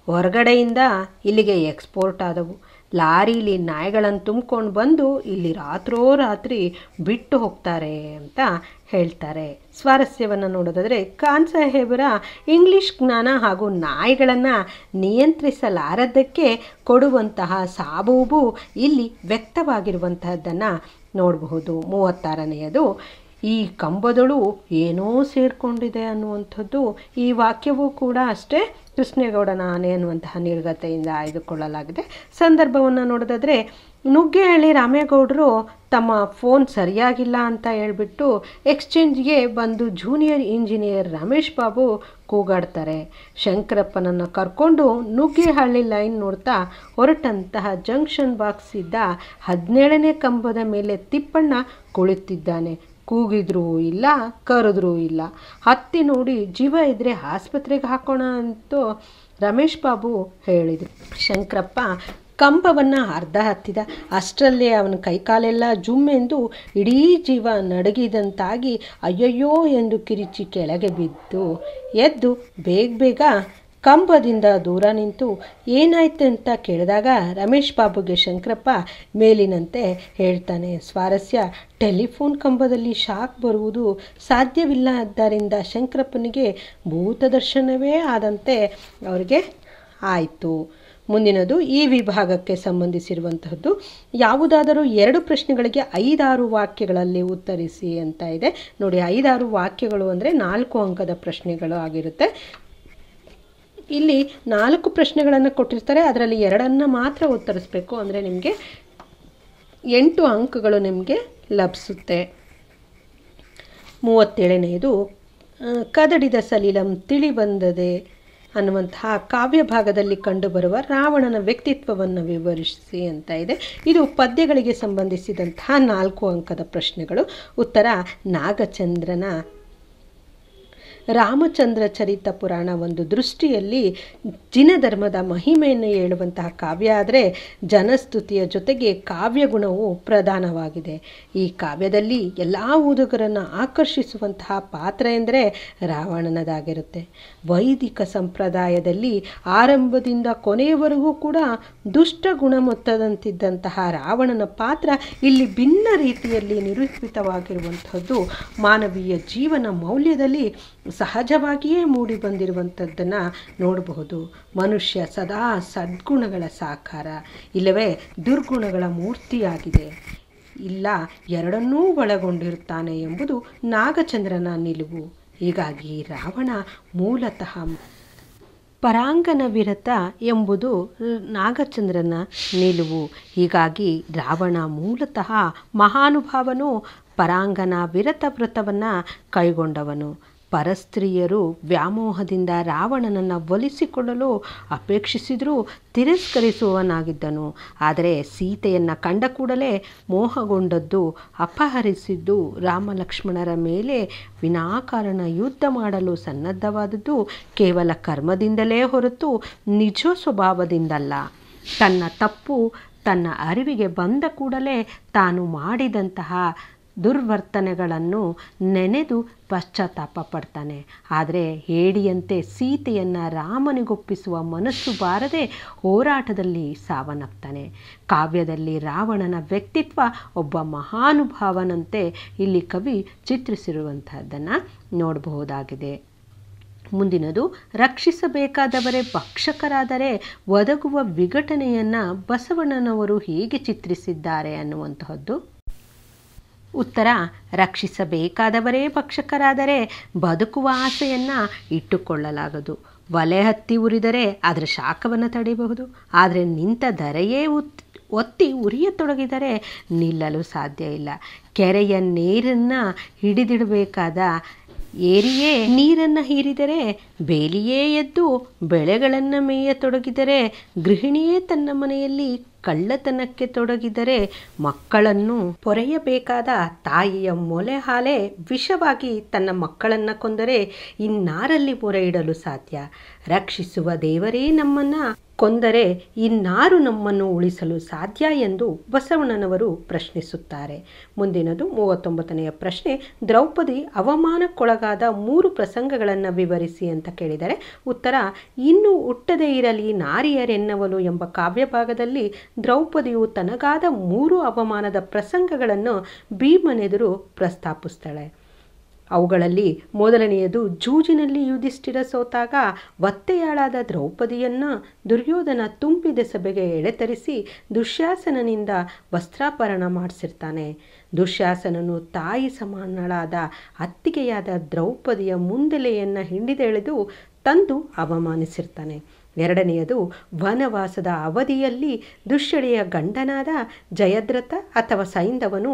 ಹೊರಗಡೆಯಿಂದ ಇಲ್ಲಿಗೆ ಎಕ್ಸ್ಪೋರ್ಟ್ ಆದವು. ಲಾರೀಲಿ ನಾಯಿಗಳನ್ನು ತುಂಬ್ಕೊಂಡು ಬಂದು ಇಲ್ಲಿ ರಾತ್ರೋರಾತ್ರಿ ಬಿಟ್ಟು ಹೋಗ್ತಾರೆ ಅಂತ ಹೇಳ್ತಾರೆ. ಸ್ವಾರಸ್ಯವನ್ನು ನೋಡೋದಾದರೆ, ಖಾನ್ ಸಾಹೇಬರ ಇಂಗ್ಲಿಷ್ ಜ್ಞಾನ ಹಾಗೂ ನಾಯಿಗಳನ್ನು ನಿಯಂತ್ರಿಸಲಾರದ್ದಕ್ಕೆ ಕೊಡುವಂತಹ ಸಾಬೂಬು ಇಲ್ಲಿ ವ್ಯಕ್ತವಾಗಿರುವಂತಹದ್ದನ್ನು ನೋಡಬಹುದು. 36ನೇಯದು, ಈ ಕಂಬದಳು ಏನೋ ಸೇರಿಕೊಂಡಿದೆ ಅನ್ನುವಂಥದ್ದು ಈ ವಾಕ್ಯವೂ ಕೂಡ ಅಷ್ಟೇ ಕೃಷ್ಣೇಗೌಡನ ಆನೆ ಅನ್ನುವಂತಹ ನಿರ್ಗತೆಯಿಂದ ಆಯ್ದುಕೊಳ್ಳಲಾಗಿದೆ. ಸಂದರ್ಭವನ್ನು ನೋಡೋದಾದರೆ, ನುಗ್ಗೇಹಳ್ಳಿ ರಾಮೇಗೌಡರು ತಮ್ಮ ಫೋನ್ ಸರಿಯಾಗಿಲ್ಲ ಅಂತ ಹೇಳ್ಬಿಟ್ಟು ಎಕ್ಸ್ಚೇಂಜ್ಗೆ ಬಂದು ಜೂನಿಯರ್ ಇಂಜಿನಿಯರ್ ರಮೇಶ್ ಬಾಬು ಕೂಗಾಡ್ತಾರೆ. ಶಂಕರಪ್ಪನನ್ನು ಕರ್ಕೊಂಡು ನುಗ್ಗೇಹಳ್ಳಿ ಲೈನ್ ನೋಡ್ತಾ ಹೊರಟಂತಹ ಜಂಕ್ಷನ್ ಬಾಕ್ಸ್ ಇದ್ದ 17ನೇ ಕಂಬದ ಮೇಲೆ ತಿಪ್ಪಣ್ಣ ಕುಳಿತಿದ್ದಾನೆ. ಕೂಗಿದ್ರೂ ಇಲ್ಲ, ಕರೆದ್ರೂ ಇಲ್ಲ. ಹತ್ತಿ ನೋಡಿ ಜೀವ ಇದ್ದರೆ ಆಸ್ಪತ್ರೆಗೆ ಹಾಕೋಣ ಅಂತೂ ರಮೇಶ್ ಬಾಬು ಹೇಳಿದರು. ಶಂಕರಪ್ಪ ಕಂಬವನ್ನು ಅರ್ಧ ಹತ್ತಿದ. ಅಷ್ಟರಲ್ಲೇ ಅವನ ಕೈಕಾಲೆಲ್ಲ ಜುಮ್ಮೆಂದು ಇಡೀ ಜೀವ ನಡಗಿದಂತಾಗಿ ಅಯ್ಯಯ್ಯೋ ಎಂದು ಕಿರಿಚಿ ಕೆಳಗೆ ಬಿದ್ದು ಎದ್ದು ಬೇಗ ಕಂಬದಿಂದ ದೂರ ನಿಂತು ಏನಾಯ್ತು ಅಂತ ಕೇಳಿದಾಗ ರಮೇಶ್ ಬಾಬುಗೆ ಶಂಕರಪ್ಪ ಮೇಲಿನಂತೆ ಹೇಳ್ತಾನೆ. ಸ್ವಾರಸ್ಯ, ಟೆಲಿಫೋನ್ ಕಂಬದಲ್ಲಿ ಶಾಕ್ ಬರುವುದು ಸಾಧ್ಯವಿಲ್ಲದ್ದರಿಂದ ಶಂಕರಪ್ಪನಿಗೆ ಭೂತ ದರ್ಶನವೇ ಆದಂತೆ ಅವರಿಗೆ ಆಯಿತು. ಮುಂದಿನದು ಈ ವಿಭಾಗಕ್ಕೆ ಸಂಬಂಧಿಸಿರುವಂತಹದ್ದು. ಯಾವುದಾದರೂ 2 ಪ್ರಶ್ನೆಗಳಿಗೆ 5-6 ವಾಕ್ಯಗಳಲ್ಲಿ ಉತ್ತರಿಸಿ ಅಂತ ಇದೆ. ನೋಡಿ, 5-6 ವಾಕ್ಯಗಳು ಅಂದರೆ 4 ಅಂಕದ ಪ್ರಶ್ನೆಗಳು ಆಗಿರುತ್ತೆ. ಇಲ್ಲಿ 4 ಪ್ರಶ್ನೆಗಳನ್ನು ಕೊಟ್ಟಿರ್ತಾರೆ, ಅದರಲ್ಲಿ 2 ಮಾತ್ರ ಉತ್ತರಿಸಬೇಕು. ಅಂದರೆ ನಿಮಗೆ 8 ಅಂಕಗಳು ನಿಮಗೆ ಲಭಿಸುತ್ತೆ. 37ನೇದು, ಕದಡಿದ ಸಲಿಲಂ ತಿಳಿ ಬಂದದೆ ಅನ್ನುವಂತಹ ಕಾವ್ಯ ಭಾಗದಲ್ಲಿ ಕಂಡುಬರುವ ರಾವಣನ ವ್ಯಕ್ತಿತ್ವವನ್ನು ವಿವರಿಸಿ ಅಂತ ಇದೆ. ಇದು ಪದ್ಯಗಳಿಗೆ ಸಂಬಂಧಿಸಿದಂತಹ 4 ಅಂಕದ ಪ್ರಶ್ನೆಗಳು. ಉತ್ತರ ನಾಗಚಂದ್ರನ ರಾಮಚಂದ್ರ ಚರಿತ ಪುರಾಣ ಒಂದು ದೃಷ್ಟಿಯಲ್ಲಿ ಜಿನಧರ್ಮದ ಮಹಿಮೆಯನ್ನು ಹೇಳುವಂತಹ ಕಾವ್ಯ ಆದರೆ ಜನಸ್ತುತಿಯ ಜೊತೆಗೆ ಕಾವ್ಯಗುಣವು ಪ್ರಧಾನವಾಗಿದೆ. ಈ ಕಾವ್ಯದಲ್ಲಿ ಎಲ್ಲ ಓದುಗರನ್ನು ಆಕರ್ಷಿಸುವಂತಹ ಪಾತ್ರ ಎಂದರೆ ರಾವಣನದಾಗಿರುತ್ತೆ. ವೈದಿಕ ಸಂಪ್ರದಾಯದಲ್ಲಿ ಆರಂಭದಿಂದ ಕೊನೆಯವರೆಗೂ ಕೂಡ ದುಷ್ಟ ಗುಣಮೊತ್ತದಂತಿದ್ದಂತಹ ರಾವಣನ ಪಾತ್ರ ಇಲ್ಲಿ ಭಿನ್ನ ರೀತಿಯಲ್ಲಿ ನಿರೂಪಿತವಾಗಿರುವಂಥದ್ದು ಮಾನವೀಯ ಜೀವನ ಮೌಲ್ಯದಲ್ಲಿ ಸಹಜವಾಗಿಯೇ ಮೂಡಿ ಬಂದಿರುವಂಥದ್ದನ್ನು ನೋಡಬಹುದು. ಮನುಷ್ಯ ಸದಾ ಸದ್ಗುಣಗಳ ಸಾಕಾರ ಇಲ್ಲವೇ ದುರ್ಗುಣಗಳ ಮೂರ್ತಿಯಾಗಿದೆ, ಇಲ್ಲ ಎರಡನ್ನೂ ಒಳಗೊಂಡಿರುತ್ತಾನೆ ಎಂಬುದು ನಾಗಚಂದ್ರನ ನಿಲುವು. ಹೀಗಾಗಿ ರಾವಣ ಮೂಲತಃ ಪರಾಂಗನ ವಿರತ ಎಂಬುದು ನಾಗಚಂದ್ರನ ನಿಲುವು. ಹೀಗಾಗಿ ರಾವಣ ಮೂಲತಃ ಮಹಾನುಭಾವನು, ಪರಾಂಗನ ವಿರತ ವ್ರತವನ್ನು ಕೈಗೊಂಡವನು. ಪರಸ್ತ್ರೀಯರು ವ್ಯಾಮೋಹದಿಂದ ರಾವಣನನ್ನು ಒಲಿಸಿಕೊಳ್ಳಲು ಅಪೇಕ್ಷಿಸಿದರೂ ತಿರಸ್ಕರಿಸುವವನಾಗಿದ್ದನು. ಆದರೆ ಸೀತೆಯನ್ನು ಕಂಡ ಕೂಡಲೇ ಮೋಹಗೊಂಡದ್ದು, ಅಪಹರಿಸಿದ್ದು, ರಾಮಲಕ್ಷ್ಮಣರ ಮೇಲೆ ವಿನಾಕಾರಣ ಯುದ್ಧ ಮಾಡಲು ಸನ್ನದ್ಧವಾದದ್ದು ಕೇವಲ ಕರ್ಮದಿಂದಲೇ ಹೊರತು ನಿಜ ಸ್ವಭಾವದಿಂದಲ್ಲ. ತನ್ನ ತಪ್ಪು ತನ್ನ ಅರಿವಿಗೆ ಬಂದ ಕೂಡಲೇ ತಾನು ಮಾಡಿದಂತಹ ದುರ್ವರ್ತನೆಗಳನ್ನು ನೆನೆದು ಪಶ್ಚಾತ್ತಾಪ ಪಡ್ತಾನೆ. ಆದರೆ ಹೇಡಿಯಂತೆ ಸೀತೆಯನ್ನು ರಾಮನಿಗೊಪ್ಪಿಸುವ ಮನಸ್ಸು ಬಾರದೆ ಹೋರಾಟದಲ್ಲಿ ಸಾವನ್ನಪ್ತಾನೆ. ಕಾವ್ಯದಲ್ಲಿ ರಾವಣನ ವ್ಯಕ್ತಿತ್ವ ಒಬ್ಬ ಮಹಾನುಭಾವನಂತೆ ಇಲ್ಲಿ ಕವಿ ಚಿತ್ರಿಸಿರುವಂತಹದ್ದನ್ನು ನೋಡಬಹುದಾಗಿದೆ. ಮುಂದಿನದು, ರಕ್ಷಿಸಬೇಕಾದವರೇ ಭಕ್ಷಕರಾದರೆ ಒದಗುವ ವಿಘಟನೆಯನ್ನು ಬಸವಣ್ಣನವರು ಹೇಗೆ ಚಿತ್ರಿಸಿದ್ದಾರೆ ಅನ್ನುವಂತಹದ್ದು. ಉತ್ತರ, ರಕ್ಷಿಸಬೇಕಾದವರೇ ಭಕ್ಷಕರಾದರೆ ಬದುಕುವ ಆಸೆಯನ್ನು ಇಟ್ಟುಕೊಳ್ಳಲಾಗದು. ಒಲೆ ಹತ್ತಿ ಉರಿದರೆ ಅದರ ಶಾಖವನ್ನು ತಡೆಯಬಹುದು, ಆದರೆ ನಿಂತ ಧರೆಯೇ ಒತ್ತಿ ಉರಿಯತೊಡಗಿದರೆ ನಿಲ್ಲಲು ಸಾಧ್ಯ ಇಲ್ಲ. ಕೆರೆಯ ನೀರನ್ನು ಹಿಡಿದಿಡಬೇಕಾದ ಏರಿಯೇ ನೀರನ್ನು ಹೀರಿದರೆ, ಬೇಲಿಯೇ ಎದ್ದು ಬೆಳೆಗಳನ್ನು ಮೇಯತೊಡಗಿದರೆ, ಗೃಹಿಣಿಯೇ ತನ್ನ ಮನೆಯಲ್ಲಿ ಕಳ್ಳತನಕ್ಕೆ ತೊಡಗಿದರೆ, ಮಕ್ಕಳನ್ನು ಪೊರೆಯಬೇಕಾದ ತಾಯಿಯ ಮೊಲೆ ಹಾಲೆ ವಿಷವಾಗಿ ತನ್ನ ಮಕ್ಕಳನ್ನು ಕೊಂದರೆ ಇನ್ನಾರಲ್ಲಿ ಮೊರೆ ಇಡಲು ಸಾಧ್ಯ? ರಕ್ಷಿಸುವ ದೇವರೇ ನಮ್ಮನ್ನು ಕೊಂದರೆ ಇನ್ನಾರು ನಮ್ಮನ್ನು ಉಳಿಸಲು ಸಾಧ್ಯ ಎಂದು ಬಸವಣ್ಣನವರು ಪ್ರಶ್ನಿಸುತ್ತಾರೆ. ಮುಂದಿನದು 39ನೆಯ ಪ್ರಶ್ನೆ, ದ್ರೌಪದಿ ಅವಮಾನಕ್ಕೊಳಗಾದ 3 ಪ್ರಸಂಗಗಳನ್ನು ವಿವರಿಸಿ ಅಂತ ಕೇಳಿದರೆ ಉತ್ತರ, ಇನ್ನು ಹುಟ್ಟದೇ ಇರಲಿ ನಾರಿಯರೆನ್ನವಲು ಎಂಬ ಕಾವ್ಯಭಾಗದಲ್ಲಿ ದ್ರೌಪದಿಯು ತನಗಾದ 3 ಅವಮಾನದ ಪ್ರಸಂಗಗಳನ್ನು ಭೀಮನೆದುರು ಪ್ರಸ್ತಾಪಿಸ್ತಾಳೆ. ಅವುಗಳಲ್ಲಿ ಮೊದಲನೆಯದು, ಜೂಜಿನಲ್ಲಿ ಯುಧಿಷ್ಠಿರ ಸೋತಾಗ ಒತ್ತೆಯಾಳಾದ ದ್ರೌಪದಿಯನ್ನು ದುರ್ಯೋಧನ ತುಂಬಿದ ಸಭೆಗೆ ಎಳೆತರಿಸಿ ದುಶ್ಯಾಸನನಿಂದ ವಸ್ತ್ರಾಪರಣ ಮಾಡಿಸಿರ್ತಾನೆ. ದುಶ್ಯಾಸನನು ತಾಯಿ ಸಮಾನಳಾದ ಅತ್ತಿಗೆಯಾದ ದ್ರೌಪದಿಯ ಮುಂದೆಲೆಯನ್ನು ಹಿಡಿದೆಳೆದು ತಂದು ಅವಮಾನಿಸಿರ್ತಾನೆ. ಎರಡನೆಯದು, ವನವಾಸದ ಅವಧಿಯಲ್ಲಿ ದುಶ್ಯಳೆಯ ಗಂಡನಾದ ಜಯದ್ರಥ ಅಥವಾ ಸೈಂಧವನು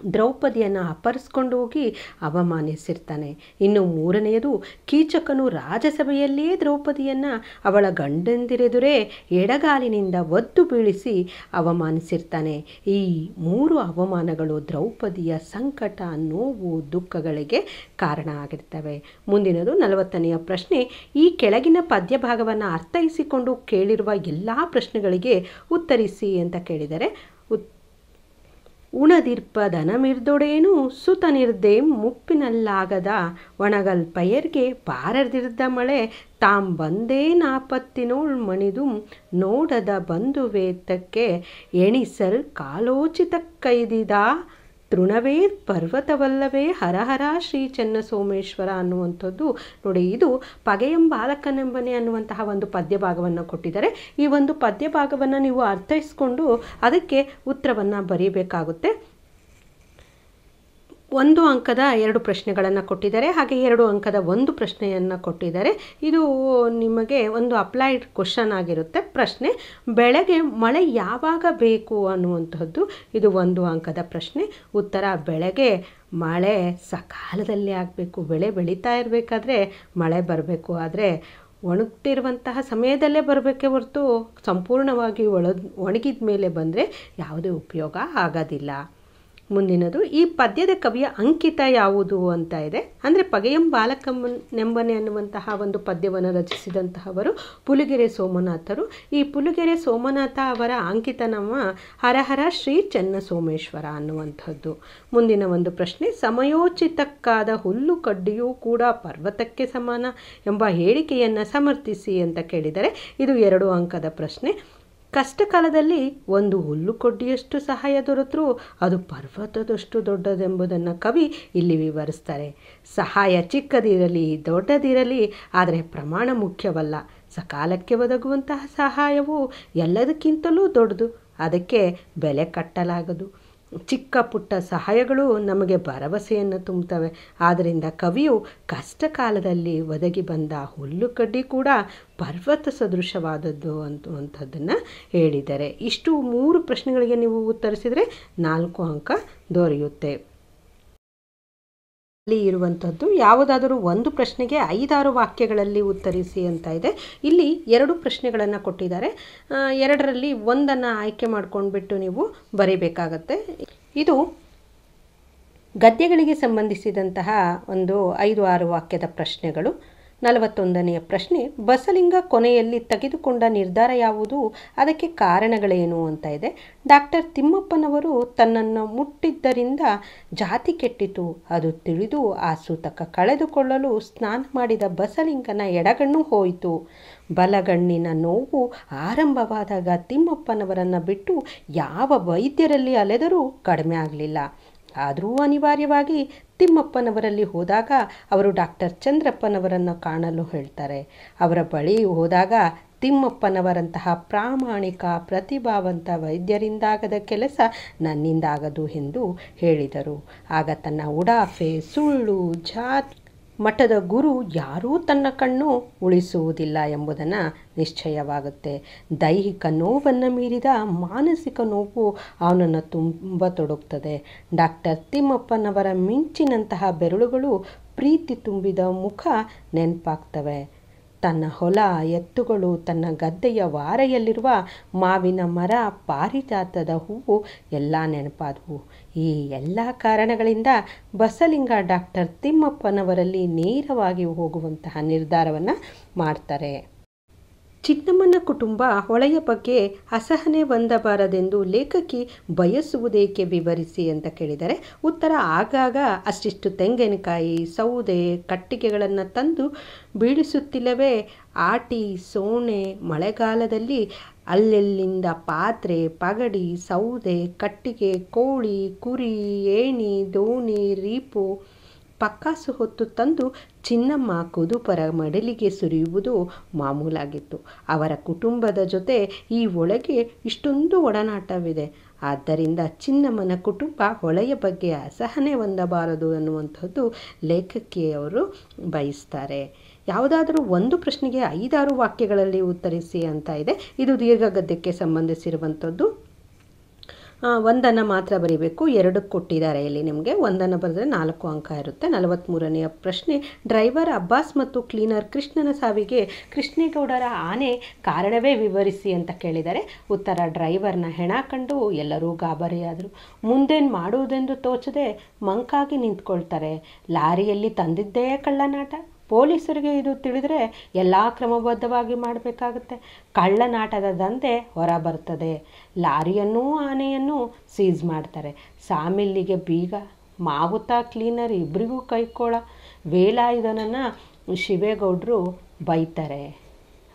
ದ್ರೌಪದಿಯನ್ನು ಅಪಹರಿಸ್ಕೊಂಡು ಹೋಗಿ ಅವಮಾನಿಸಿರ್ತಾನೆ. ಇನ್ನು ಮೂರನೆಯದು, ಕೀಚಕನು ರಾಜಸಭೆಯಲ್ಲಿಯೇ ದ್ರೌಪದಿಯನ್ನು ಅವಳ ಗಂಡಂದಿರೆದುರೇ ಎಡಗಾಲಿನಿಂದ ಒದ್ದು ಬೀಳಿಸಿ ಅವಮಾನಿಸಿರ್ತಾನೆ. ಈ 3 ಅವಮಾನಗಳು ದ್ರೌಪದಿಯ ಸಂಕಟ, ನೋವು, ದುಃಖಗಳಿಗೆ ಕಾರಣ ಆಗಿರ್ತವೆ. ಮುಂದಿನದು 40ನೆಯ ಪ್ರಶ್ನೆ. ಈ ಕೆಳಗಿನ ಪದ್ಯಭಾಗವನ್ನು ಅರ್ಥೈಸಿಕೊಂಡು ಕೇಳಿರುವ ಎಲ್ಲ ಪ್ರಶ್ನೆಗಳಿಗೆ ಉತ್ತರಿಸಿ ಅಂತ ಕೇಳಿದರೆ, ಉಣದಿರ್ಪ ದನಮಿರ್ದೊಡೇನು ಸುತನಿರ್ದೆ ಮುಪ್ಪಿನಲ್ಲಾಗದ ಒಣಗಲ್ ಪೈರ್ಗೆ ಬಾರದಿರ್ದ ಮಳೆ ತಾಂ ಬಂದೇ ನಾಪತ್ತಿನೋಳ್ ಮಣಿದು ನೋಡದ ಬಂಧುವೇತಕ್ಕೆ ಎಣಿಸಲ್ ಕಾಲೋಚಿತ ಕೈದಿದ ತೃಣವೇ ಪರ್ವತವಲ್ಲವೇ ಹರಹರ ಶ್ರೀ ಚೆನ್ನಸೋಮೇಶ್ವರ ಅನ್ನುವಂಥದ್ದು ನೋಡಿ. ಇದು ಪಗೆಯಂಬಾಲಕನೆಂಬನೆ ಅನ್ನುವಂತಹ ಒಂದು ಪದ್ಯಭಾಗವನ್ನು ಕೊಟ್ಟಿದ್ದಾರೆ. ಈ ಒಂದು ಪದ್ಯಭಾಗವನ್ನು ನೀವು ಅರ್ಥೈಸ್ಕೊಂಡು ಅದಕ್ಕೆ ಉತ್ತರವನ್ನು ಬರೀಬೇಕಾಗುತ್ತೆ. 1 ಅಂಕದ 2 ಪ್ರಶ್ನೆಗಳನ್ನು ಕೊಟ್ಟಿದ್ದಾರೆ, ಹಾಗೆ 2 ಅಂಕದ 1 ಪ್ರಶ್ನೆಯನ್ನು ಕೊಟ್ಟಿದ್ದಾರೆ. ಇದು ನಿಮಗೆ ಒಂದು ಅಪ್ಲೈಡ್ ಕ್ವಶನ್ ಆಗಿರುತ್ತೆ. ಪ್ರಶ್ನೆ, ಬೆಳೆಗೆ ಮಳೆ ಯಾವಾಗ ಬೇಕು ಅನ್ನುವಂಥದ್ದು ಇದು 1 ಅಂಕದ ಪ್ರಶ್ನೆ. ಉತ್ತರ, ಬೆಳೆಗೆ ಮಳೆ ಸಕಾಲದಲ್ಲಿ ಆಗಬೇಕು. ಬೆಳೆ ಬೆಳೀತಾ ಇರಬೇಕಾದ್ರೆ ಮಳೆ ಬರಬೇಕು. ಆದರೆ ಒಣಗ್ತಿರುವಂತಹ ಸಮಯದಲ್ಲೇ ಬರಬೇಕೇ ಹೊರತು ಸಂಪೂರ್ಣವಾಗಿ ಒಣಗಿದ ಮೇಲೆ ಬಂದರೆ ಯಾವುದೇ ಉಪಯೋಗ ಆಗೋದಿಲ್ಲ. ಮುಂದಿನದು, ಈ ಪದ್ಯದ ಕವಿಯ ಅಂಕಿತ ಯಾವುದು ಅಂತ ಇದೆ. ಅಂದರೆ ಪಗೆಯಂಬಾಲಕನೆಂಬನೆ ಅನ್ನುವಂತಹ ಒಂದು ಪದ್ಯವನ್ನು ರಚಿಸಿದಂತಹವರು ಪುಲಿಗೆರೆ ಸೋಮನಾಥರು. ಈ ಪುಲಿಗೆರೆ ಸೋಮನಾಥ ಅವರ ಅಂಕಿತನಾಮ ಹರಹರ ಶ್ರೀ ಚೆನ್ನಸೋಮೇಶ್ವರ ಅನ್ನುವಂಥದ್ದು. ಮುಂದಿನ ಒಂದು ಪ್ರಶ್ನೆ, ಸಮಯೋಚಿತಕ್ಕಾದ ಹುಲ್ಲು ಕಡ್ಡಿಯೂ ಕೂಡ ಪರ್ವತಕ್ಕೆ ಸಮಾನ ಎಂಬ ಹೇಳಿಕೆಯನ್ನು ಸಮರ್ಥಿಸಿ ಅಂತ ಕೇಳಿದರೆ ಇದು 2 ಅಂಕದ ಪ್ರಶ್ನೆ. ಕಷ್ಟ ಕಾಲದಲ್ಲಿ ಒಂದು ಹುಲ್ಲು ಕೊಡ್ಡಿಯಷ್ಟು ಸಹಾಯ ದೊರೆತರೂ ಅದು ಪರ್ವತದಷ್ಟು ದೊಡ್ಡದೆಂಬುದನ್ನು ಕವಿ ಇಲ್ಲಿ ವಿವರಿಸ್ತಾರೆ. ಸಹಾಯ ಚಿಕ್ಕದಿರಲಿ ದೊಡ್ಡದಿರಲಿ, ಆದರೆ ಪ್ರಮಾಣ ಮುಖ್ಯವಲ್ಲ. ಸಕಾಲಕ್ಕೆ ಒದಗುವಂತಹ ಸಹಾಯವು ಎಲ್ಲದಕ್ಕಿಂತಲೂ ದೊಡ್ಡದು. ಅದಕ್ಕೆ ಬೆಲೆ ಕಟ್ಟಲಾಗದು. ಚಿಕ್ಕ ಪುಟ್ಟ ಸಹಾಯಗಳು ನಮಗೆ ಭರವಸೆಯನ್ನು ತುಂಬುತ್ತವೆ. ಆದ್ದರಿಂದ ಕವಿಯು ಕಷ್ಟ ಕಾಲದಲ್ಲಿ ಒದಗಿ ಬಂದ ಹುಲ್ಲು ಕಡ್ಡಿ ಕೂಡ ಪರ್ವತ ಸದೃಶವಾದದ್ದು ಅನ್ನುವಂಥದ್ದನ್ನು ಹೇಳಿದ್ದಾರೆ. ಇಷ್ಟು 3 ಪ್ರಶ್ನೆಗಳಿಗೆ ನೀವು ಉತ್ತರಿಸಿದರೆ 4 ಅಂಕ ದೊರೆಯುತ್ತೆ. ಇಲ್ಲಿ ಇರುವಂಥದ್ದು ಯಾವುದಾದರೂ ಒಂದು ಪ್ರಶ್ನೆಗೆ 5-6 ವಾಕ್ಯಗಳಲ್ಲಿ ಉತ್ತರಿಸಿ ಅಂತ ಇದೆ. ಇಲ್ಲಿ 2 ಪ್ರಶ್ನೆಗಳನ್ನು ಕೊಟ್ಟಿದ್ದಾರೆ. 2ರಲ್ಲಿ ಒಂದನ್ನು ಆಯ್ಕೆ ಮಾಡ್ಕೊಂಡ್ಬಿಟ್ಟು ನೀವು ಬರೀಬೇಕಾಗತ್ತೆ. ಇದು ಗದ್ಯಗಳಿಗೆ ಸಂಬಂಧಿಸಿದಂತಹ ಒಂದು 5-6 ವಾಕ್ಯದ ಪ್ರಶ್ನೆಗಳು. 41ನೆಯ ಪ್ರಶ್ನೆ, ಬಸಲಿಂಗ ಕೊನೆಯಲ್ಲಿ ತೆಗೆದುಕೊಂಡ ನಿರ್ಧಾರ ಯಾವುದು? ಅದಕ್ಕೆ ಕಾರಣಗಳೇನು ಅಂತ ಇದೆ. ಡಾಕ್ಟರ್ ತಿಮ್ಮಪ್ಪನವರು ತನ್ನನ್ನು ಮುಟ್ಟಿದ್ದರಿಂದ ಜಾತಿ ಕೆಟ್ಟಿತು. ಅದು ತಿಳಿದು ಆ ಸೂತಕ ಕಳೆದುಕೊಳ್ಳಲು ಸ್ನಾನ ಮಾಡಿದ ಬಸಲಿಂಗನ ಎಡಗಣ್ಣು ಹೋಯಿತು. ಬಲಗಣ್ಣಿನ ನೋವು ಆರಂಭವಾದಾಗ ತಿಮ್ಮಪ್ಪನವರನ್ನು ಬಿಟ್ಟು ಯಾವ ವೈದ್ಯರಲ್ಲಿ ಅಲೆದರೂ ಕಡಿಮೆ ಆಗಲಿಲ್ಲ. ಆದರೂ ಅನಿವಾರ್ಯವಾಗಿ ತಿಮ್ಮಪ್ಪನವರಲ್ಲಿ ಹೋದಾಗ ಅವರು ಡಾಕ್ಟರ್ ಚಂದ್ರಪ್ಪನವರನ್ನು ಕಾಣಲು ಹೇಳ್ತಾರೆ. ಅವರ ಬಳಿ ಹೋದಾಗ ತಿಮ್ಮಪ್ಪನವರಂತಹ ಪ್ರಾಮಾಣಿಕ ಪ್ರತಿಭಾವಂತ ವೈದ್ಯರಿಂದಾಗದ ಕೆಲಸ ನನ್ನಿಂದಾಗದು ಎಂದು ಹೇಳಿದರು. ಆಗ ತನ್ನ ಉಡಾಫೆ, ಸುಳ್ಳು, ಜಾತಿ, ಮಠದ ಗುರು ಯಾರೂ ತನ್ನ ಕಣ್ಣು ಉಳಿಸುವುದಿಲ್ಲ ಎಂಬುದನ್ನು ನಿಶ್ಚಯವಾಗುತ್ತೆ. ದೈಹಿಕ ನೋವನ್ನು ಮೀರಿದ ಮಾನಸಿಕ ನೋವು ಅವನನ್ನು ತುಂಬ ತೊಡಗುತ್ತದೆ. ಡಾಕ್ಟರ್ ತಿಮ್ಮಪ್ಪನವರ ಮಿಂಚಿನಂತಹ ಬೆರಳುಗಳು, ಪ್ರೀತಿ ತುಂಬಿದ ಮುಖ ನೆನಪಾಗ್ತವೆ. ತನ್ನ ಹೊಲ, ಎತ್ತುಗಳು, ತನ್ನ ಗದ್ದೆಯ ವಾರೆಯಲ್ಲಿರುವ ಮಾವಿನ ಮರ, ಪಾರಿಜಾತದ ಹೂವು ಎಲ್ಲ ನೆನಪಾದವು. ಈ ಎಲ್ಲ ಕಾರಣಗಳಿಂದ ಬಸಲಿಂಗ ಡಾಕ್ಟರ್ ತಿಮ್ಮಪ್ಪನವರಲ್ಲಿ ನೇರವಾಗಿ ಹೋಗುವಂತಹ ನಿರ್ಧಾರವನ್ನು ಮಾಡ್ತಾರೆ. ಚಿನ್ನಮ್ಮನ ಕುಟುಂಬ ಹೊಳೆಯ ಬಗ್ಗೆ ಅಸಹನೆ ಹೊಂದಬಾರದೆಂದು ಲೇಖಕಿ ಬಯಸುವುದೇಕೆ ವಿವರಿಸಿ ಅಂತ ಕೇಳಿದರೆ ಉತ್ತರ, ಆಗಾಗ ಅಷ್ಟಿಷ್ಟು ತೆಂಗಿನಕಾಯಿ, ಸೌದೆ, ಕಟ್ಟಿಗೆಗಳನ್ನು ತಂದು ಬೀಳಿಸುತ್ತಿಲ್ಲವೇ. ಆಟಿ, ಸೋಣೆ, ಮಳೆಗಾಲದಲ್ಲಿ ಅಲ್ಲೆಲ್ಲಿಂದ ಪಾತ್ರೆ, ಪಗಡಿ, ಸೌದೆ, ಕಟ್ಟಿಗೆ, ಕೋಳಿ, ಕುರಿ, ಏಣಿ, ದೋಣಿ, ರೀಪು, ಪಕ್ಕಾಸು ಹೊತ್ತು ತಂದು ಚಿನ್ನಮ್ಮ ಕುದುಪರ ಮಡಲಿಗೆ ಸುರಿಯುವುದು ಮಾಮೂಲಾಗಿತ್ತು. ಅವರ ಕುಟುಂಬದ ಜೊತೆ ಈ ಒಳಗೆ ಇಷ್ಟೊಂದು ಒಡನಾಟವಿದೆ. ಆದ್ದರಿಂದ ಚಿನ್ನಮ್ಮನ ಕುಟುಂಬ ಹೊಳೆಯ ಬಗ್ಗೆ ಅಸಹನೆ ಹೊಂದಬಾರದು ಅನ್ನುವಂಥದ್ದು ಲೇಖಕಿಯವರು ಬಯಸ್ತಾರೆ. ಯಾವುದಾದರೂ ಒಂದು ಪ್ರಶ್ನೆಗೆ 5-6 ವಾಕ್ಯಗಳಲ್ಲಿ ಉತ್ತರಿಸಿ ಅಂತ ಇದೆ. ಇದು ದೀರ್ಘ ಗದ್ಯಕ್ಕೆ ಸಂಬಂಧಿಸಿರುವಂಥದ್ದು. ಒಂದನ್ನು ಮಾತ್ರ ಬರೀಬೇಕು. 2 ಕೊಟ್ಟಿದ್ದಾರೆ ಇಲ್ಲಿ ನಿಮಗೆ. ಒಂದನ್ನು ಬರೆದ್ರೆ 4 ಅಂಕ ಇರುತ್ತೆ. 43ನೆಯ ಪ್ರಶ್ನೆ, ಡ್ರೈವರ್ ಅಬ್ಬಾಸ್ ಮತ್ತು ಕ್ಲೀನರ್ ಕೃಷ್ಣನ ಸಾವಿಗೆ ಕೃಷ್ಣೇಗೌಡರ ಆನೆ ಕಾರಣವೇ ವಿವರಿಸಿ ಅಂತ ಕೇಳಿದರೆ ಉತ್ತರ, ಡ್ರೈವರ್ನ ಹೆಣ ಕಂಡು ಎಲ್ಲರೂ ಗಾಬರಿಯಾದರು. ಮುಂದೇನು ಮಾಡುವುದೆಂದು ತೋಚದೆ ಮಂಕಾಗಿ ನಿಂತ್ಕೊಳ್ತಾರೆ. ಲಾರಿಯಲ್ಲಿ ತಂದಿದ್ದೇ ಕಳ್ಳನಾಟ. ಪೊಲೀಸರಿಗೆ ಇದು ತಿಳಿದರೆ ಎಲ್ಲ ಕ್ರಮಬದ್ಧವಾಗಿ ಮಾಡಬೇಕಾಗುತ್ತೆ. ಕಳ್ಳನಾಟದ ದಂಧೆ ಹೊರ ಬರ್ತದೆ. ಲಾರಿಯನ್ನೂ ಆನೆಯನ್ನು ಸೀಸ್ ಮಾಡ್ತಾರೆ. ಸಾಮಿಲ್ಲಿಗೆ ಬೀಗ, ಮಾವುತ ಕ್ಲೀನರ್ ಇಬ್ಬರಿಗೂ ಕೈಕೋಳ. ವೇಲಾಯುಧನನ್ನು ಶಿವೇಗೌಡರು ಬೈತಾರೆ.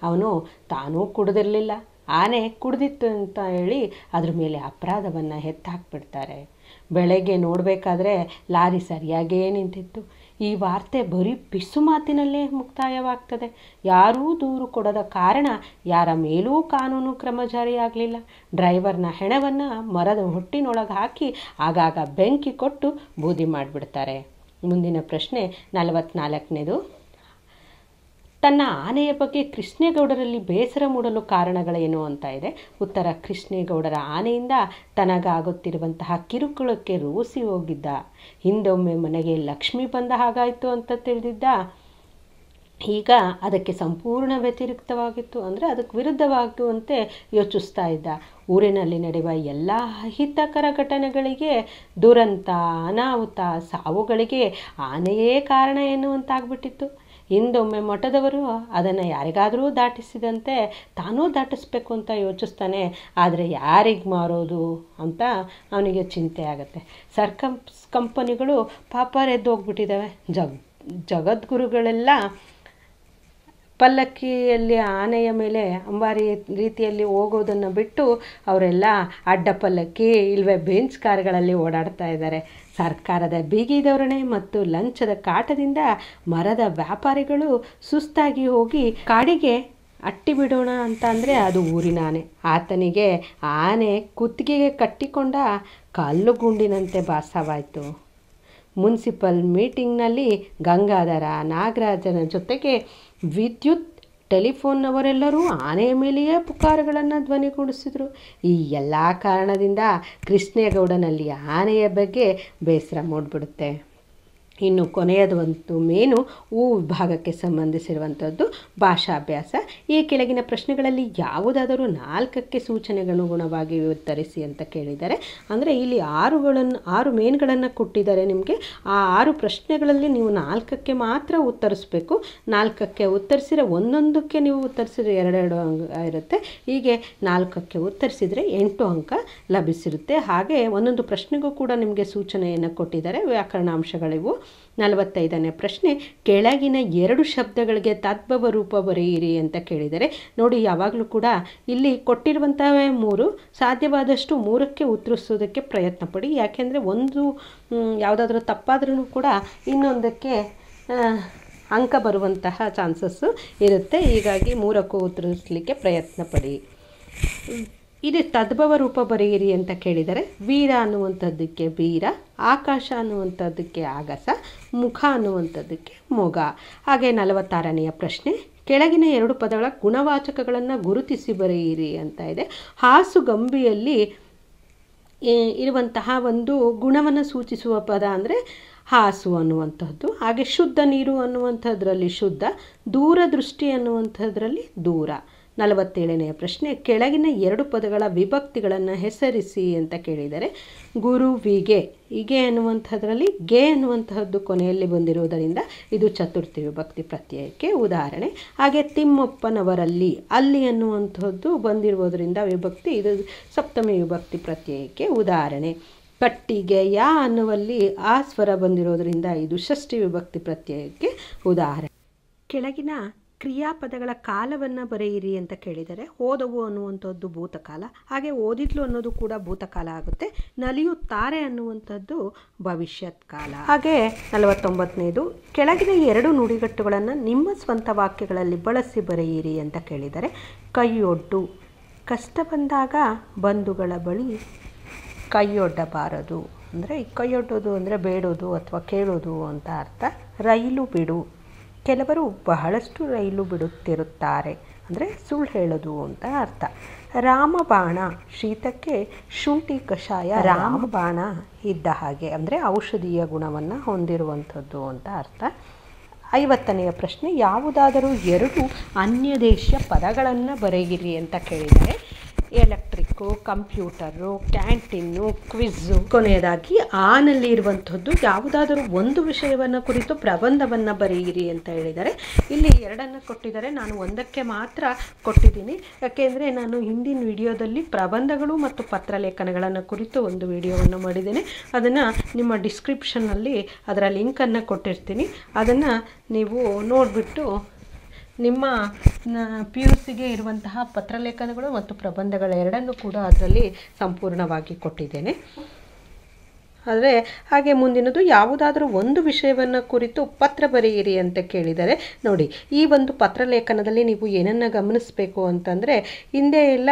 ಅವನು ತಾನೂ ಕುಡಿದಿರಲಿಲ್ಲ, ಆನೆ ಕುಡಿದಿತ್ತು ಅಂತ ಹೇಳಿ ಅದ್ರ ಮೇಲೆ ಅಪರಾಧವನ್ನು ಎತ್ತಾಕ್ಬಿಡ್ತಾರೆ. ಬೆಳಗ್ಗೆ ನೋಡಬೇಕಾದ್ರೆ ಲಾರಿ ಸರಿಯಾಗೇ ನಿಂತಿತ್ತು. ಈ ವಾರ್ತೆ ಬರೀ ಪಿಸು ಮಾತಿನಲ್ಲೇ ಮುಕ್ತಾಯವಾಗ್ತದೆ. ಯಾರೂ ದೂರು ಕೊಡದ ಕಾರಣ ಯಾರ ಮೇಲೂ ಕಾನೂನು ಕ್ರಮ ಜಾರಿಯಾಗಲಿಲ್ಲ. ಡ್ರೈವರ್ನ ಹೆಣವನ್ನು ಮರದ ಹೊಟ್ಟಿನೊಳಗೆ ಹಾಕಿ ಆಗಾಗ ಬೆಂಕಿ ಕೊಟ್ಟು ಬೂದಿ ಮಾಡಿಬಿಡ್ತಾರೆ. ಮುಂದಿನ ಪ್ರಶ್ನೆ 44ನೇದು, ತನ್ನ ಆನೆಯ ಬಗ್ಗೆ ಕೃಷ್ಣೇಗೌಡರಲ್ಲಿ ಬೇಸರ ಮೂಡಲು ಕಾರಣಗಳೇನು ಅಂತ ಇದೆ. ಉತ್ತರ, ಕೃಷ್ಣೇಗೌಡರ ಆನೆಯಿಂದ ತನಗಾಗುತ್ತಿರುವಂತಹ ಕಿರುಕುಳಕ್ಕೆ ರೋಸಿ ಹೋಗಿದ್ದ. ಹಿಂದೊಮ್ಮೆ ಮನೆಗೆ ಲಕ್ಷ್ಮಿ ಬಂದ ಹಾಗಾಯಿತು ಅಂತ ತಿಳಿದಿದ್ದ. ಈಗ ಅದಕ್ಕೆ ಸಂಪೂರ್ಣ ವ್ಯತಿರಿಕ್ತವಾಗಿತ್ತು, ಅಂದರೆ ಅದಕ್ಕೆ ವಿರುದ್ಧವಾಗುವಂತೆ ಯೋಚಿಸ್ತಾ ಇದ್ದ. ಊರಿನಲ್ಲಿ ನಡೆಯುವ ಎಲ್ಲ ಅಹಿತಕರ ಘಟನೆಗಳಿಗೆ, ದುರಂತ, ಅನಾಹುತ, ಸಾವುಗಳಿಗೆ ಆನೆಯೇ ಕಾರಣ ಎನ್ನುವಂತಾಗ್ಬಿಟ್ಟಿತ್ತು. ಹಿಂದೊಮ್ಮೆ ಮಠದವರು ಅದನ್ನು ಯಾರಿಗಾದರೂ ದಾಟಿಸಿದಂತೆ ತಾನೂ ದಾಟಿಸ್ಬೇಕು ಅಂತ ಯೋಚಿಸ್ತಾನೆ. ಆದರೆ ಯಾರಿಗೆ ಮಾರೋದು ಅಂತ ಅವನಿಗೆ ಚಿಂತೆ ಆಗುತ್ತೆ. ಸರ್ಕಸ್ ಕಂಪನಿಗಳು ಪಾಪ ಎದ್ದೋಗ್ಬಿಟ್ಟಿದ್ದಾವೆ. ಜಗದ್ಗುರುಗಳೆಲ್ಲ ಪಲ್ಲಕ್ಕಿಯಲ್ಲಿ ಆನೆಯ ಮೇಲೆ ಅಂಬಾರಿ ರೀತಿಯಲ್ಲಿ ಹೋಗೋದನ್ನು ಬಿಟ್ಟು ಅವರೆಲ್ಲ ಅಡ್ಡ ಪಲ್ಲಕ್ಕಿ ಇಲ್ವೇ ಬೆಂಚ್ ಕಾರ್ಗಳಲ್ಲಿ ಓಡಾಡ್ತಾ ಇದ್ದಾರೆ. ಸರ್ಕಾರದ ಬೀಗಿ ಧೋರಣೆ ಮತ್ತು ಲಂಚದ ಕಾಟದಿಂದ ಮರದ ವ್ಯಾಪಾರಿಗಳು ಸುಸ್ತಾಗಿ ಹೋಗಿ ಕಾಡಿಗೆ ಅಟ್ಟಿ ಬಿಡೋಣ ಅಂತ ಅಂದರೆ ಅದು ಊರಿನ ಆನೆ. ಆತನಿಗೆ ಆನೆ ಕುತ್ತಿಗೆಗೆ ಕಟ್ಟಿಕೊಂಡ ಕಲ್ಲು ಗುಂಡಿನಂತೆ ಭಾಸವಾಯಿತು. ಮುನ್ಸಿಪಲ್ ಮೀಟಿಂಗ್ನಲ್ಲಿ ಗಂಗಾಧರ, ನಾಗರಾಜನ ಜೊತೆಗೆ ವಿದ್ಯುತ್, ಟೆಲಿಫೋನ್ನವರೆಲ್ಲರೂ ಆನೆಯ ಮೇಲೆಯೇ ಪುಕಾರುಗಳನ್ನು ಧ್ವನಿಗೂಡಿಸಿದರು. ಈ ಎಲ್ಲ ಕಾರಣದಿಂದ ಕೃಷ್ಣೇಗೌಡನಲ್ಲಿ ಆನೆಯ ಬಗ್ಗೆ ಬೇಸರ ಮೂಡಿಬಿಡುತ್ತೆ. ಇನ್ನು ಕೊನೆಯದಂತೂ ಮೇನು ಉ ವಿಭಾಗಕ್ಕೆ ಸಂಬಂಧಿಸಿರುವಂಥದ್ದು ಭಾಷಾಭ್ಯಾಸ. ಈ ಕೆಳಗಿನ ಪ್ರಶ್ನೆಗಳಲ್ಲಿ ಯಾವುದಾದರೂ 4ಕ್ಕೆ ಸೂಚನೆಗನುಗುಣವಾಗಿ ಉತ್ತರಿಸಿ ಅಂತ ಕೇಳಿದ್ದಾರೆ. ಅಂದರೆ ಇಲ್ಲಿ 6 ಮೇನ್ಗಳನ್ನು ಕೊಟ್ಟಿದ್ದಾರೆ ನಿಮಗೆ. ಆ 6 ಪ್ರಶ್ನೆಗಳಲ್ಲಿ ನೀವು 4ಕ್ಕೆ ಮಾತ್ರ ಉತ್ತರಿಸಬೇಕು. 4ಕ್ಕೆ ಉತ್ತರಿಸಿದರೆ ಒಂದೊಂದಕ್ಕೆ ನೀವು ಉತ್ತರಿಸಿದರೆ 2 ಅಂಕ ಇರುತ್ತೆ. ಹೀಗೆ 4ಕ್ಕೆ ಉತ್ತರಿಸಿದರೆ 8 ಅಂಕ ಲಭಿಸಿರುತ್ತೆ. ಹಾಗೆ ಒಂದೊಂದು ಪ್ರಶ್ನೆಗೂ ಕೂಡ ನಿಮಗೆ ಸೂಚನೆಯನ್ನು ಕೊಟ್ಟಿದ್ದಾರೆ. ವ್ಯಾಕರಣಾಂಶಗಳಿವು. 45ನೇ ಪ್ರಶ್ನೆ, ಕೆಳಗಿನ 2 ಶಬ್ದಗಳಿಗೆ ತದ್ಭವ ರೂಪ ಬರೆಯಿರಿ ಅಂತ ಕೇಳಿದರೆ. ನೋಡಿ, ಯಾವಾಗಲೂ ಕೂಡ ಇಲ್ಲಿ ಕೊಟ್ಟಿರುವಂತಹ 3 ಸಾಧ್ಯವಾದಷ್ಟು 3ಕ್ಕೆ ಉತ್ತರಿಸೋದಕ್ಕೆ ಪ್ರಯತ್ನ ಪಡಿ. ಯಾಕೆಂದರೆ ಒಂದು ಯಾವುದಾದ್ರೂ ತಪ್ಪಾದ್ರೂ ಕೂಡ ಇನ್ನೊಂದಕ್ಕೆ ಅಂಕ ಬರುವಂತಹ ಚಾನ್ಸಸ್ಸು ಇರುತ್ತೆ. ಹೀಗಾಗಿ 3ಕ್ಕೂ ಉತ್ತರಿಸಲಿಕ್ಕೆ ಪ್ರಯತ್ನ ಪಡಿ. ಇದು ತದ್ಭವ ರೂಪ ಬರೆಯಿರಿ ಅಂತ ಕೇಳಿದರೆ ವೀರ ಅನ್ನುವಂಥದ್ದಕ್ಕೆ ವೀರ, ಆಕಾಶ ಅನ್ನುವಂಥದ್ದಕ್ಕೆ ಆಗಸ, ಮುಖ ಅನ್ನುವಂಥದ್ದಕ್ಕೆ ಮೊಗ. ಹಾಗೆ 46ನೆಯ ಪ್ರಶ್ನೆ, ಕೆಳಗಿನ 2 ಪದಗಳ ಗುಣವಾಚಕಗಳನ್ನು ಗುರುತಿಸಿ ಬರೆಯಿರಿ ಅಂತ ಇದೆ. ಹಾಸುಗಂಬಿಯಲ್ಲಿ ಇರುವಂತಹ ಒಂದು ಗುಣವನ್ನು ಸೂಚಿಸುವ ಪದ ಅಂದರೆ ಹಾಸು ಅನ್ನುವಂಥದ್ದು. ಹಾಗೆ ಶುದ್ಧ ನೀರು ಅನ್ನುವಂಥದ್ರಲ್ಲಿ ಶುದ್ಧ, ದೂರದೃಷ್ಟಿ ಅನ್ನುವಂಥದ್ರಲ್ಲಿ ದೂರ. 47ನೆಯ ಪ್ರಶ್ನೆ, ಕೆಳಗಿನ 2 ಪದಗಳ ವಿಭಕ್ತಿಗಳನ್ನು ಹೆಸರಿಸಿ ಅಂತ ಕೇಳಿದರೆ ಗುರುವಿಗೆ, ಹೀಗೆ ಅನ್ನುವಂಥದ್ರಲ್ಲಿ ಗೆ ಅನ್ನುವಂತಹದ್ದು ಕೊನೆಯಲ್ಲಿ ಬಂದಿರುವುದರಿಂದ ಇದು ಚತುರ್ಥಿ ವಿಭಕ್ತಿ ಪ್ರತ್ಯಯಕ್ಕೆ ಉದಾಹರಣೆ. ಹಾಗೆ ತಿಮ್ಮಪ್ಪನವರಲ್ಲಿ ಅಲ್ಲಿ ಅನ್ನುವಂಥದ್ದು ಬಂದಿರುವುದರಿಂದ ವಿಭಕ್ತಿ, ಇದು ಸಪ್ತಮಿ ವಿಭಕ್ತಿ ಪ್ರತ್ಯಯಕ್ಕೆ ಉದಾಹರಣೆ. ಕಟ್ಟಿಗೆ ಯಾ ಅನ್ನುವಲ್ಲಿ ಆ ಸ್ವರ ಬಂದಿರೋದರಿಂದ ಇದು ಷಷ್ಠಿ ವಿಭಕ್ತಿ ಪ್ರತ್ಯಯಕ್ಕೆ ಉದಾಹರಣೆ. ಕೆಳಗಿನ ಕ್ರಿಯಾಪದಗಳ ಕಾಲವನ್ನು ಬರೆಯಿರಿ ಅಂತ ಕೇಳಿದರೆ ಓದವು ಅನ್ನುವಂಥದ್ದು ಭೂತಕಾಲ, ಹಾಗೆ ಓದಿದ್ಲು ಅನ್ನೋದು ಕೂಡ ಭೂತಕಾಲ ಆಗುತ್ತೆ. ನಲಿಯುತ್ತಾರೆ ಅನ್ನುವಂಥದ್ದು ಭವಿಷ್ಯತ್ ಕಾಲ. ಹಾಗೆ 49ನೇದು, ಕೆಳಗಿನ 2 ನುಡಿಗಟ್ಟುಗಳನ್ನು ನಿಮ್ಮ ಸ್ವಂತ ವಾಕ್ಯಗಳಲ್ಲಿ ಬಳಸಿ ಬರೆಯಿರಿ ಅಂತ ಕೇಳಿದರೆ ಕೈಯೊಡ್ಡು, ಕಷ್ಟ ಬಂದಾಗ ಬಂಧುಗಳ ಬಳಿ ಕೈಯೊಡ್ಡಬಾರದು, ಅಂದರೆ ಕೈಯೊಡ್ಡೋದು ಅಂದರೆ ಬೇಡೋದು ಅಥವಾ ಕೇಳೋದು ಅಂತ ಅರ್ಥ. ರೈಲು ಬಿಡು, ಕೆಲವರು ಬಹಳಷ್ಟು ರೈಲು ಬಿಡುತ್ತಿರುತ್ತಾರೆ ಅಂದರೆ ಸುಳ್ಳು ಹೇಳೋದು ಅಂತ ಅರ್ಥ. ರಾಮಬಾಣ ಶೀತಕ್ಕೆ ಶುಂಠಿ ಕಷಾಯ ರಾಮಬಾಣ ಇದ್ದ ಹಾಗೆ ಅಂದರೆ ಔಷಧೀಯ ಗುಣವನ್ನು ಹೊಂದಿರುವಂಥದ್ದು ಅಂತ ಅರ್ಥ. 50ನೆಯ ಪ್ರಶ್ನೆ, ಯಾವುದಾದರೂ 2 ಅನ್ಯ ದೇಶೀಯ ಪದಗಳನ್ನು ಬರೆಯಿರಿ ಅಂತ ಕೇಳಿದರೆ ಎಲೆಕ್ಟ್ರಿಕ್ಕು, ಕಂಪ್ಯೂಟರು, ಕ್ಯಾಂಟೀನು, ಕ್ವಿಝು. ಕೊನೆಯದಾಗಿ ಆನಲ್ಲಿ ಇರುವಂಥದ್ದು ಯಾವುದಾದರೂ ಒಂದು ವಿಷಯವನ್ನು ಕುರಿತು ಪ್ರಬಂಧವನ್ನು ಬರೆಯಿರಿ ಅಂತ ಹೇಳಿದರೆ ಇಲ್ಲಿ 2 ಕೊಟ್ಟಿದ್ದಾರೆ. ನಾನು 1ಕ್ಕೆ ಮಾತ್ರ ಕೊಟ್ಟಿದ್ದೀನಿ. ಯಾಕೆಂದರೆ ನಾನು ಹಿಂದಿನ ವಿಡಿಯೋದಲ್ಲಿ ಪ್ರಬಂಧಗಳು ಮತ್ತು ಪತ್ರಲೇಖನಗಳನ್ನು ಕುರಿತು ಒಂದು ವಿಡಿಯೋವನ್ನು ಮಾಡಿದ್ದೇನೆ. ಅದನ್ನು ನಿಮ್ಮ ಡಿಸ್ಕ್ರಿಪ್ಷನ್ನಲ್ಲಿ ಅದರ ಲಿಂಕನ್ನು ಕೊಟ್ಟಿರ್ತೀನಿ. ಅದನ್ನು ನೀವು ನೋಡಿಬಿಟ್ಟು ನಿಮ್ಮ PUCಗೆ ಇರುವಂತಹ ಪತ್ರಲೇಖನಗಳು ಮತ್ತು ಪ್ರಬಂಧಗಳ 2 ಕೂಡ ಅದರಲ್ಲಿ ಸಂಪೂರ್ಣವಾಗಿ ಕೊಟ್ಟಿದ್ದೇನೆ. ಆದರೆ ಹಾಗೆ ಮುಂದಿನದು ಯಾವುದಾದ್ರೂ ಒಂದು ವಿಷಯವನ್ನು ಕುರಿತು ಪತ್ರ ಬರೆಯಿರಿ ಅಂತ ಕೇಳಿದರೆ ನೋಡಿ, ಈ ಒಂದು ಪತ್ರಲೇಖನದಲ್ಲಿ ನೀವು ಏನನ್ನು ಗಮನಿಸಬೇಕು ಅಂತಂದರೆ ಹಿಂದೆ ಎಲ್ಲ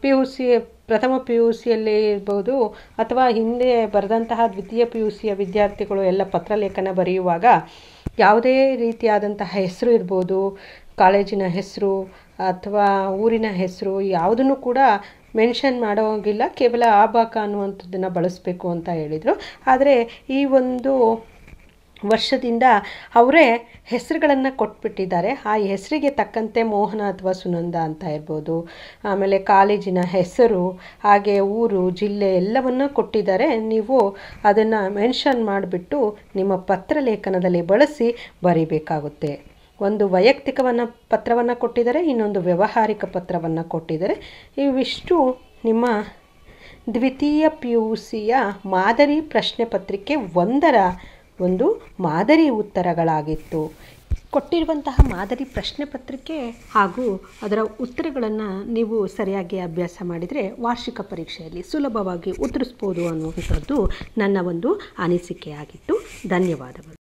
PUC ಪ್ರಥಮ PUCಯಲ್ಲಿ ಇರ್ಬೋದು ಅಥವಾ ಹಿಂದೆ ಬರೆದಂತಹ ದ್ವಿತೀಯ PUCಯ ವಿದ್ಯಾರ್ಥಿಗಳು ಎಲ್ಲ ಪತ್ರಲೇಖನ ಬರೆಯುವಾಗ ಯಾವುದೇ ರೀತಿಯಾದಂತಹ ಹೆಸರು ಇರ್ಬೋದು, ಕಾಲೇಜಿನ ಹೆಸರು ಅಥವಾ ಊರಿನ ಹೆಸರು ಯಾವುದನ್ನು ಕೂಡ ಮೆನ್ಷನ್ ಮಾಡೋಂಗಿಲ್ಲ, ಕೇವಲ ಆಬಾಕ ಅನ್ನುವಂಥದ್ದನ್ನು ಬಳಸಬೇಕು ಅಂತ ಹೇಳಿದರು. ಆದರೆ ಈ ಒಂದು ವರ್ಷದಿಂದ ಅವರೇ ಹೆಸರುಗಳನ್ನು ಕೊಟ್ಬಿಟ್ಟಿದ್ದಾರೆ. ಆ ಹೆಸರಿಗೆ ತಕ್ಕಂತೆ ಮೋಹನ ಅಥವಾ ಸುನಂದ ಅಂತ ಇರ್ಬೋದು, ಆಮೇಲೆ ಕಾಲೇಜಿನ ಹೆಸರು, ಹಾಗೆ ಊರು, ಜಿಲ್ಲೆ ಎಲ್ಲವನ್ನು ಕೊಟ್ಟಿದ್ದಾರೆ. ನೀವು ಅದನ್ನು ಮೆನ್ಷನ್ ಮಾಡಿಬಿಟ್ಟು ನಿಮ್ಮ ಪತ್ರಲೇಖನದಲ್ಲಿ ಬಳಸಿ ಬರಿಬೇಕಾಗುತ್ತೆ. ಒಂದು ವೈಯಕ್ತಿಕವನ್ನು ಪತ್ರವನ್ನು ಕೊಟ್ಟಿದ್ದಾರೆ, ಇನ್ನೊಂದು ವ್ಯಾವಹಾರಿಕ ಪತ್ರವನ್ನು ಕೊಟ್ಟಿದ್ದಾರೆ. ಇವಿಷ್ಟು ನಿಮ್ಮ ದ್ವಿತೀಯ PUCಯ ಮಾದರಿ ಪ್ರಶ್ನೆ ಪತ್ರಿಕೆ 1ರ ಒಂದು ಮಾದರಿ ಉತ್ತರಗಳಾಗಿತ್ತು. ಕೊಟ್ಟಿರುವಂತಹ ಮಾದರಿ ಪ್ರಶ್ನೆ ಪತ್ರಿಕೆ ಹಾಗೂ ಅದರ ಉತ್ತರಗಳನ್ನು ನೀವು ಸರಿಯಾಗಿ ಅಭ್ಯಾಸ ಮಾಡಿದರೆ ವಾರ್ಷಿಕ ಪರೀಕ್ಷೆಯಲ್ಲಿ ಸುಲಭವಾಗಿ ಉತ್ತರಿಸ್ಬೋದು ಅನ್ನುವಂಥದ್ದು ನನ್ನ ಒಂದು ಅನಿಸಿಕೆಯಾಗಿತ್ತು. ಧನ್ಯವಾದಗಳು.